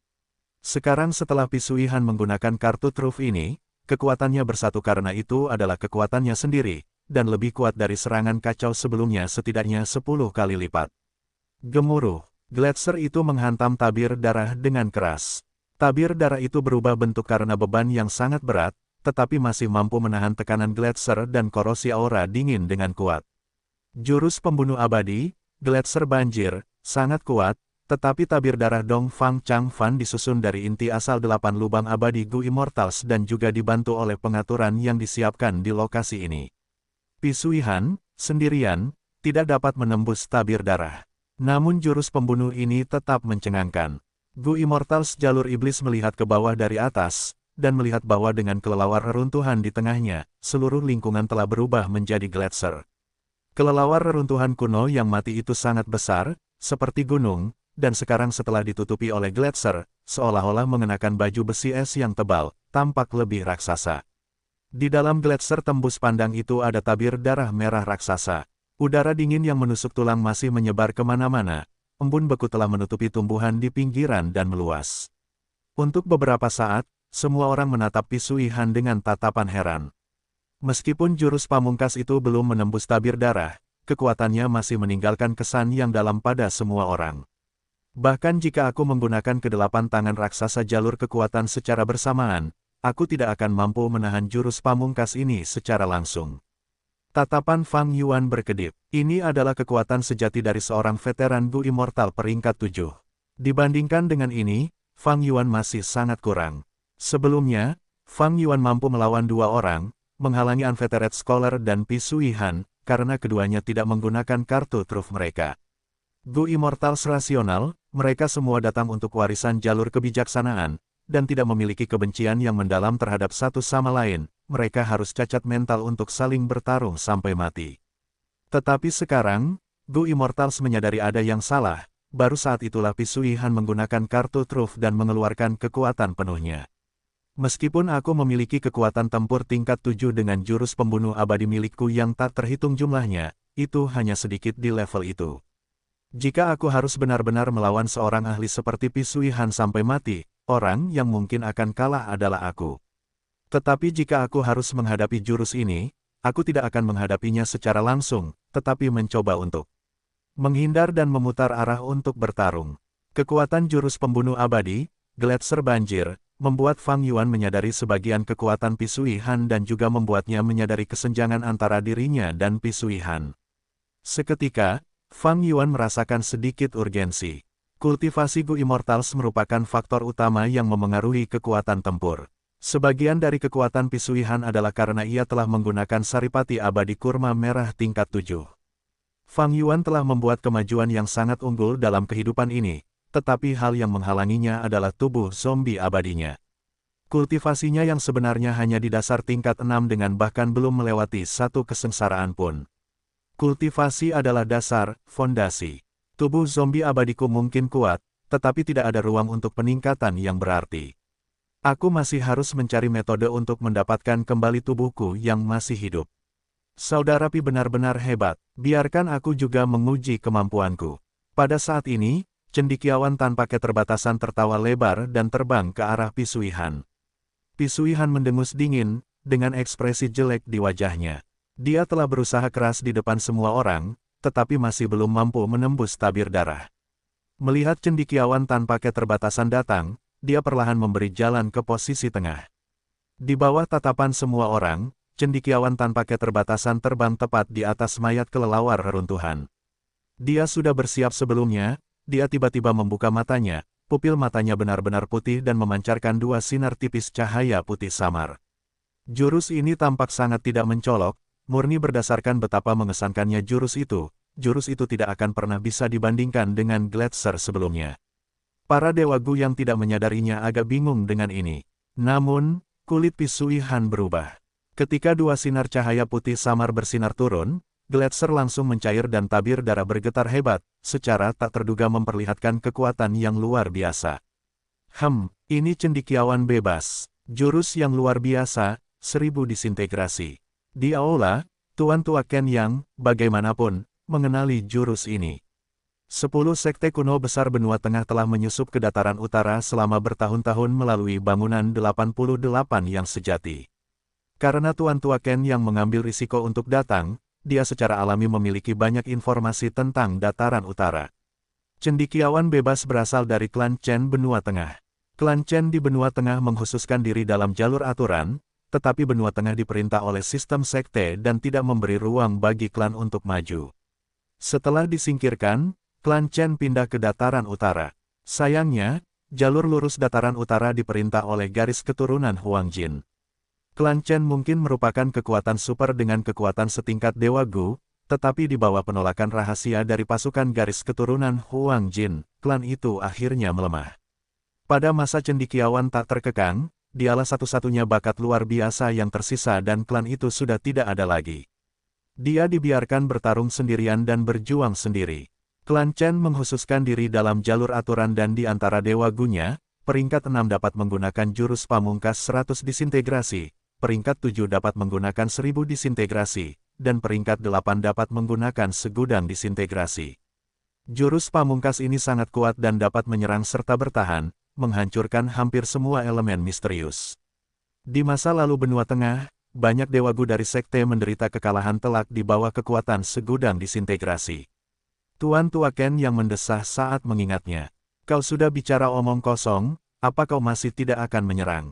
S1: Sekarang setelah Pisuihan menggunakan kartu truf ini, kekuatannya bersatu karena itu adalah kekuatannya sendiri, dan lebih kuat dari serangan kacau sebelumnya setidaknya 10 kali lipat. Gemuruh, Gletser itu menghantam tabir darah dengan keras. Tabir darah itu berubah bentuk karena beban yang sangat berat, tetapi masih mampu menahan tekanan Gletser dan korosi aura dingin dengan kuat. Jurus pembunuh abadi, Gletser banjir, sangat kuat, tetapi tabir darah Dong Fang Chang Fan disusun dari inti asal 8 lubang abadi Gu Immortals dan juga dibantu oleh pengaturan yang disiapkan di lokasi ini. Pisuihan, sendirian, tidak dapat menembus tabir darah. Namun jurus pembunuh ini tetap mencengangkan. Gu Immortals jalur iblis melihat ke bawah dari atas, dan melihat bahwa dengan kelelawar reruntuhan di tengahnya, seluruh lingkungan telah berubah menjadi Gletser. Kelelawar reruntuhan kuno yang mati itu sangat besar, seperti gunung, dan sekarang setelah ditutupi oleh Gletser, seolah-olah mengenakan baju besi es yang tebal, tampak lebih raksasa. Di dalam Gletser tembus pandang itu ada tabir darah merah raksasa. Udara dingin yang menusuk tulang masih menyebar kemana-mana. Embun beku telah menutupi tumbuhan di pinggiran dan meluas. Untuk beberapa saat, semua orang menatap Pisuihan dengan tatapan heran. Meskipun jurus pamungkas itu belum menembus tabir darah, kekuatannya masih meninggalkan kesan yang dalam pada semua orang. Bahkan jika aku menggunakan kedelapan tangan raksasa jalur kekuatan secara bersamaan, aku tidak akan mampu menahan jurus pamungkas ini secara langsung. Tatapan Fang Yuan berkedip. Ini adalah kekuatan sejati dari seorang veteran Gu Immortal peringkat 7. Dibandingkan dengan ini, Fang Yuan masih sangat kurang. Sebelumnya, Fang Yuan mampu melawan 2 orang, menghalangi Unvetered Scholar dan Pisuihan, karena keduanya tidak menggunakan kartu truf mereka. Gu Immortals rasional, mereka semua datang untuk warisan jalur kebijaksanaan, dan tidak memiliki kebencian yang mendalam terhadap satu sama lain, mereka harus cacat mental untuk saling bertarung sampai mati. Tetapi sekarang, Gu Immortals menyadari ada yang salah, baru saat itulah Pisuihan menggunakan kartu truf dan mengeluarkan kekuatan penuhnya. Meskipun aku memiliki kekuatan tempur tingkat 7 dengan jurus pembunuh abadi milikku yang tak terhitung jumlahnya, itu hanya sedikit di level itu. Jika aku harus benar-benar melawan seorang ahli seperti Pisuihan sampai mati, orang yang mungkin akan kalah adalah aku. Tetapi jika aku harus menghadapi jurus ini, aku tidak akan menghadapinya secara langsung, tetapi mencoba untuk menghindar dan memutar arah untuk bertarung. Kekuatan jurus pembunuh abadi, Gletser banjir, membuat Fang Yuan menyadari sebagian kekuatan Pisuihan dan juga membuatnya menyadari kesenjangan antara dirinya dan Pisuihan. Seketika, Fang Yuan merasakan sedikit urgensi. Kultivasi Gu Immortals merupakan faktor utama yang memengaruhi kekuatan tempur. Sebagian dari kekuatan Pisuihan adalah karena ia telah menggunakan saripati abadi kurma merah tingkat 7. Fang Yuan telah membuat kemajuan yang sangat unggul dalam kehidupan ini, tetapi hal yang menghalanginya adalah tubuh zombie abadinya. Kultivasinya yang sebenarnya hanya di dasar tingkat 6 dengan bahkan belum melewati satu kesengsaraan pun. Kultivasi adalah dasar, fondasi. Tubuh zombie abadiku mungkin kuat, tetapi tidak ada ruang untuk peningkatan yang berarti. Aku masih harus mencari metode untuk mendapatkan kembali tubuhku yang masih hidup. Saudara Pi benar-benar hebat, biarkan aku juga menguji kemampuanku. Pada saat ini, cendekiawan tanpa keterbatasan tertawa lebar dan terbang ke arah Pisuihan. Pisuihan mendengus dingin, dengan ekspresi jelek di wajahnya. Dia telah berusaha keras di depan semua orang, tetapi masih belum mampu menembus tabir darah. Melihat cendekiawan tanpa keterbatasan datang, dia perlahan memberi jalan ke posisi tengah. Di bawah tatapan semua orang, cendekiawan tanpa keterbatasan terbang tepat di atas mayat kelelawar reruntuhan. Dia sudah bersiap sebelumnya, dia tiba-tiba membuka matanya, pupil matanya benar-benar putih dan memancarkan 2 sinar tipis cahaya putih samar. Jurus ini tampak sangat tidak mencolok, murni berdasarkan betapa mengesankannya jurus itu tidak akan pernah bisa dibandingkan dengan Gletser sebelumnya. Para dewa Gu yang tidak menyadarinya agak bingung dengan ini. Namun, kulit Pisuihan berubah. Ketika 2 sinar cahaya putih samar bersinar turun, Gletser langsung mencair dan tabir darah bergetar hebat, secara tak terduga memperlihatkan kekuatan yang luar biasa. Ini cendekiawan bebas. Jurus yang luar biasa, 1000 disintegrasi. Di aula, Tuan Tua Ken yang, bagaimanapun, mengenali jurus ini. 10 sekte kuno besar benua tengah telah menyusup ke dataran utara selama bertahun-tahun melalui bangunan 88 yang sejati. Karena Tuan Tua Ken yang mengambil risiko untuk datang, dia secara alami memiliki banyak informasi tentang dataran utara. Cendekiawan bebas berasal dari klan Chen benua tengah. Klan Chen di benua tengah mengkhususkan diri dalam jalur aturan, tetapi benua tengah diperintah oleh sistem sekte dan tidak memberi ruang bagi klan untuk maju. Setelah disingkirkan, klan Chen pindah ke dataran utara. Sayangnya, jalur lurus dataran utara diperintah oleh garis keturunan Huang Jin. Klan Chen mungkin merupakan kekuatan super dengan kekuatan setingkat Dewa Gu, tetapi di bawah penolakan rahasia dari pasukan garis keturunan Huang Jin, klan itu akhirnya melemah. Pada masa cendekiawan tak terkekang, dialah satu-satunya bakat luar biasa yang tersisa dan klan itu sudah tidak ada lagi. Dia dibiarkan bertarung sendirian dan berjuang sendiri. Klan Chen mengkhususkan diri dalam jalur aturan dan di antara Dewa Gunya, peringkat 6 dapat menggunakan jurus pamungkas 100 disintegrasi, peringkat 7 dapat menggunakan 1000 disintegrasi, dan peringkat 8 dapat menggunakan segudang disintegrasi. Jurus pamungkas ini sangat kuat dan dapat menyerang serta bertahan, menghancurkan hampir semua elemen misterius. Di masa lalu benua tengah, banyak Dewa Gu dari sekte menderita kekalahan telak di bawah kekuatan segudang disintegrasi. Tuan Tua Ken yang mendesah saat mengingatnya. Kau sudah bicara omong kosong, apa kau masih tidak akan menyerang?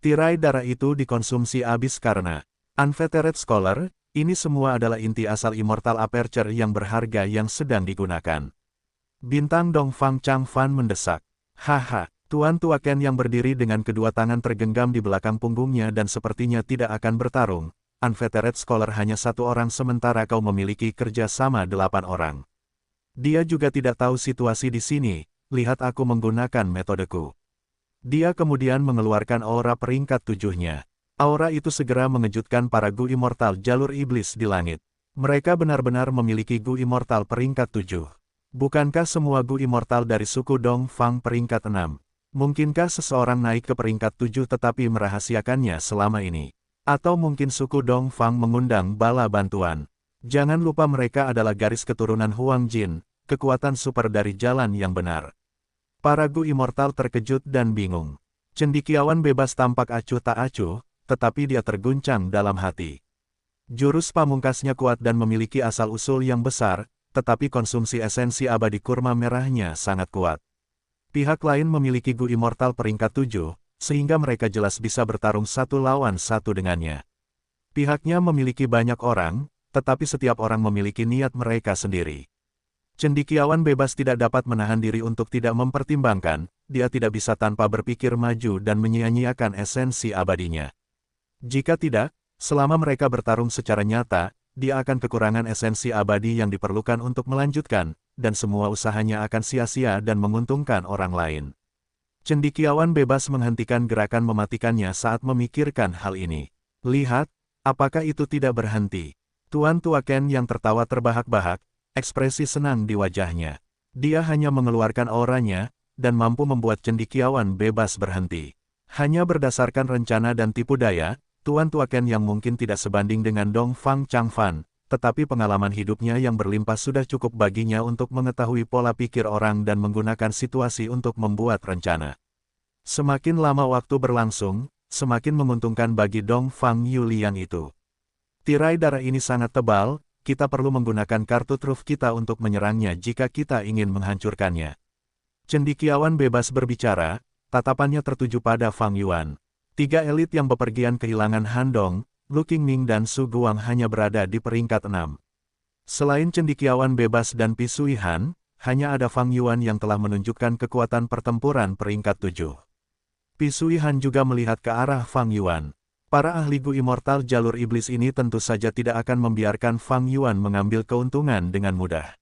S1: Tirai darah itu dikonsumsi habis karena Unfettered Scholar, ini semua adalah inti asal Immortal Aperture yang berharga yang sedang digunakan. Bintang Dongfang Changfan mendesak. Haha, Tuan Tua Ken yang berdiri dengan kedua tangan tergenggam di belakang punggungnya dan sepertinya tidak akan bertarung. Unfettered Scholar hanya satu orang sementara kau memiliki kerjasama 8 orang. Dia juga tidak tahu situasi di sini, lihat aku menggunakan metodeku. Dia kemudian mengeluarkan aura peringkat 7-nya. Aura itu segera mengejutkan para Gu Immortal jalur iblis di langit. Mereka benar-benar memiliki Gu Immortal peringkat 7. Bukankah semua Gu Immortal dari suku Dongfang peringkat 6? Mungkinkah seseorang naik ke peringkat 7 tetapi merahasiakannya selama ini? Atau mungkin suku Dongfang mengundang bala bantuan? Jangan lupa mereka adalah garis keturunan Huang Jin, kekuatan super dari jalan yang benar. Para Gu Immortal terkejut dan bingung. Cendekiawan bebas tampak acuh tak acuh, tetapi dia terguncang dalam hati. Jurus pamungkasnya kuat dan memiliki asal-usul yang besar, tetapi konsumsi esensi abadi kurma merahnya sangat kuat. Pihak lain memiliki Gu Immortal peringkat 7, sehingga mereka jelas bisa bertarung satu lawan satu dengannya. Pihaknya memiliki banyak orang, tetapi setiap orang memiliki niat mereka sendiri. Cendekiawan bebas tidak dapat menahan diri untuk tidak mempertimbangkan, dia tidak bisa tanpa berpikir maju dan menyia-nyiakan esensi abadinya. Jika tidak, selama mereka bertarung secara nyata, dia akan kekurangan esensi abadi yang diperlukan untuk melanjutkan, dan semua usahanya akan sia-sia dan menguntungkan orang lain. Cendekiawan bebas menghentikan gerakan mematikannya saat memikirkan hal ini. Lihat, apakah itu tidak berhenti? Tuan Tua Ken yang tertawa terbahak-bahak, ekspresi senang di wajahnya. Dia hanya mengeluarkan auranya, dan mampu membuat cendekiawan bebas berhenti. Hanya berdasarkan rencana dan tipu daya, Tuan Tua Ken yang mungkin tidak sebanding dengan Dongfang Changfan, tetapi pengalaman hidupnya yang berlimpah sudah cukup baginya untuk mengetahui pola pikir orang dan menggunakan situasi untuk membuat rencana. Semakin lama waktu berlangsung, semakin menguntungkan bagi Dongfang Yuliang itu. Tirai darah ini sangat tebal, kita perlu menggunakan kartu truf kita untuk menyerangnya jika kita ingin menghancurkannya. Cendekiawan bebas berbicara, tatapannya tertuju pada Fang Yuan. 3 elit yang bepergian kehilangan Han Dong, Lu Qingming dan Su Guang hanya berada di peringkat 6. Selain cendekiawan bebas dan Pi Sui Han, hanya ada Fang Yuan yang telah menunjukkan kekuatan pertempuran peringkat 7. Pi Sui Han juga melihat ke arah Fang Yuan. Para ahli Gu Immortal jalur iblis ini tentu saja tidak akan membiarkan Fang Yuan mengambil keuntungan dengan mudah.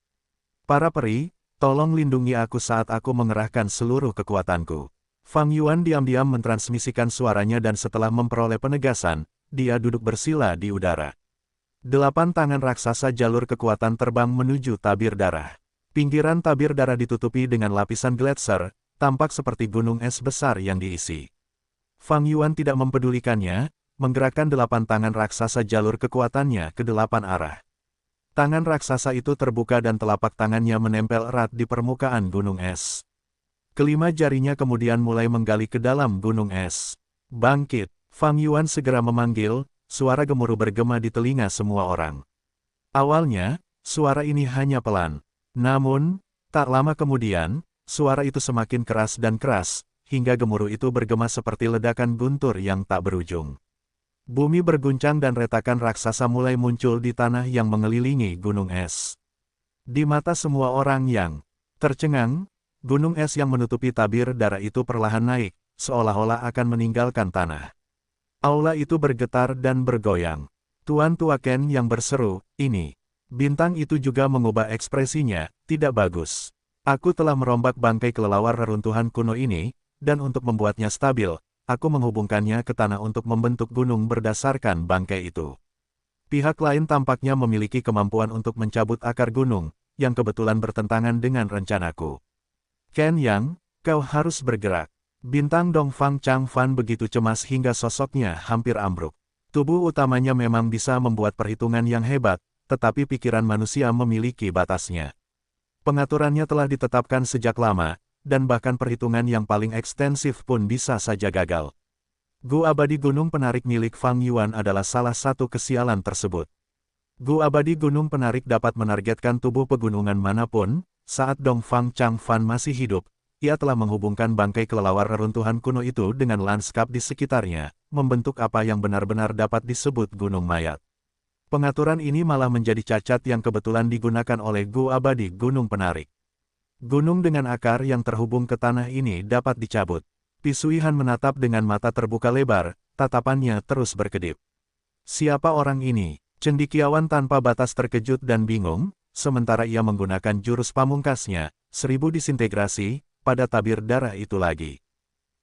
S1: Para peri, tolong lindungi aku saat aku mengerahkan seluruh kekuatanku. Fang Yuan diam-diam mentransmisikan suaranya dan setelah memperoleh penegasan, dia duduk bersila di udara. 8 tangan raksasa jalur kekuatan terbang menuju tabir darah. Pinggiran tabir darah ditutupi dengan lapisan gletser, tampak seperti gunung es besar yang diisi. Fang Yuan tidak mempedulikannya, menggerakkan 8 tangan raksasa jalur kekuatannya ke 8 arah. Tangan raksasa itu terbuka dan telapak tangannya menempel erat di permukaan gunung es. Kelima jarinya kemudian mulai menggali ke dalam gunung es. Bangkit, Fang Yuan segera memanggil, suara gemuruh bergema di telinga semua orang. Awalnya, suara ini hanya pelan. Namun, tak lama kemudian, suara itu semakin keras dan keras, hingga gemuruh itu bergema seperti ledakan guntur yang tak berujung. Bumi berguncang dan retakan raksasa mulai muncul di tanah yang mengelilingi gunung es. Di mata semua orang yang tercengang, gunung es yang menutupi tabir darah itu perlahan naik, seolah-olah akan meninggalkan tanah. Aula itu bergetar dan bergoyang. Tuan Tua Ken yang berseru, "Ini." Bintang itu juga mengubah ekspresinya, "Tidak bagus. Aku telah merombak bangkai kelelawar reruntuhan kuno ini, dan untuk membuatnya stabil, aku menghubungkannya ke tanah untuk membentuk gunung berdasarkan bangkai itu. Pihak lain tampaknya memiliki kemampuan untuk mencabut akar gunung, yang kebetulan bertentangan dengan rencanaku. Ken Yang, kau harus bergerak." Bintang Dongfang Changfan begitu cemas hingga sosoknya hampir ambruk. Tubuh utamanya memang bisa membuat perhitungan yang hebat, tetapi pikiran manusia memiliki batasnya. Pengaturannya telah ditetapkan sejak lama, dan bahkan perhitungan yang paling ekstensif pun bisa saja gagal. Gu abadi gunung penarik milik Fang Yuan adalah salah satu kesialan tersebut. Gu abadi gunung penarik dapat menargetkan tubuh pegunungan manapun. Saat Dongfang Changfan masih hidup, ia telah menghubungkan bangkai kelelawar reruntuhan kuno itu dengan lanskap di sekitarnya, membentuk apa yang benar-benar dapat disebut gunung mayat. Pengaturan ini malah menjadi cacat yang kebetulan digunakan oleh Gu abadi gunung penarik. Gunung dengan akar yang terhubung ke tanah ini dapat dicabut. Pisuihan menatap dengan mata terbuka lebar, tatapannya terus berkedip. Siapa orang ini? Cendekiawan tanpa batas terkejut dan bingung, sementara ia menggunakan jurus pamungkasnya, 1000 disintegrasi, pada tabir darah itu lagi.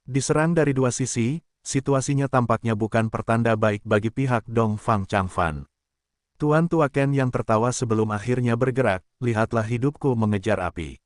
S1: Diserang dari dua sisi, situasinya tampaknya bukan pertanda baik bagi pihak Dongfang Changfan. Tuan Tua Ken yang tertawa sebelum akhirnya bergerak, "Lihatlah hidupku mengejar api."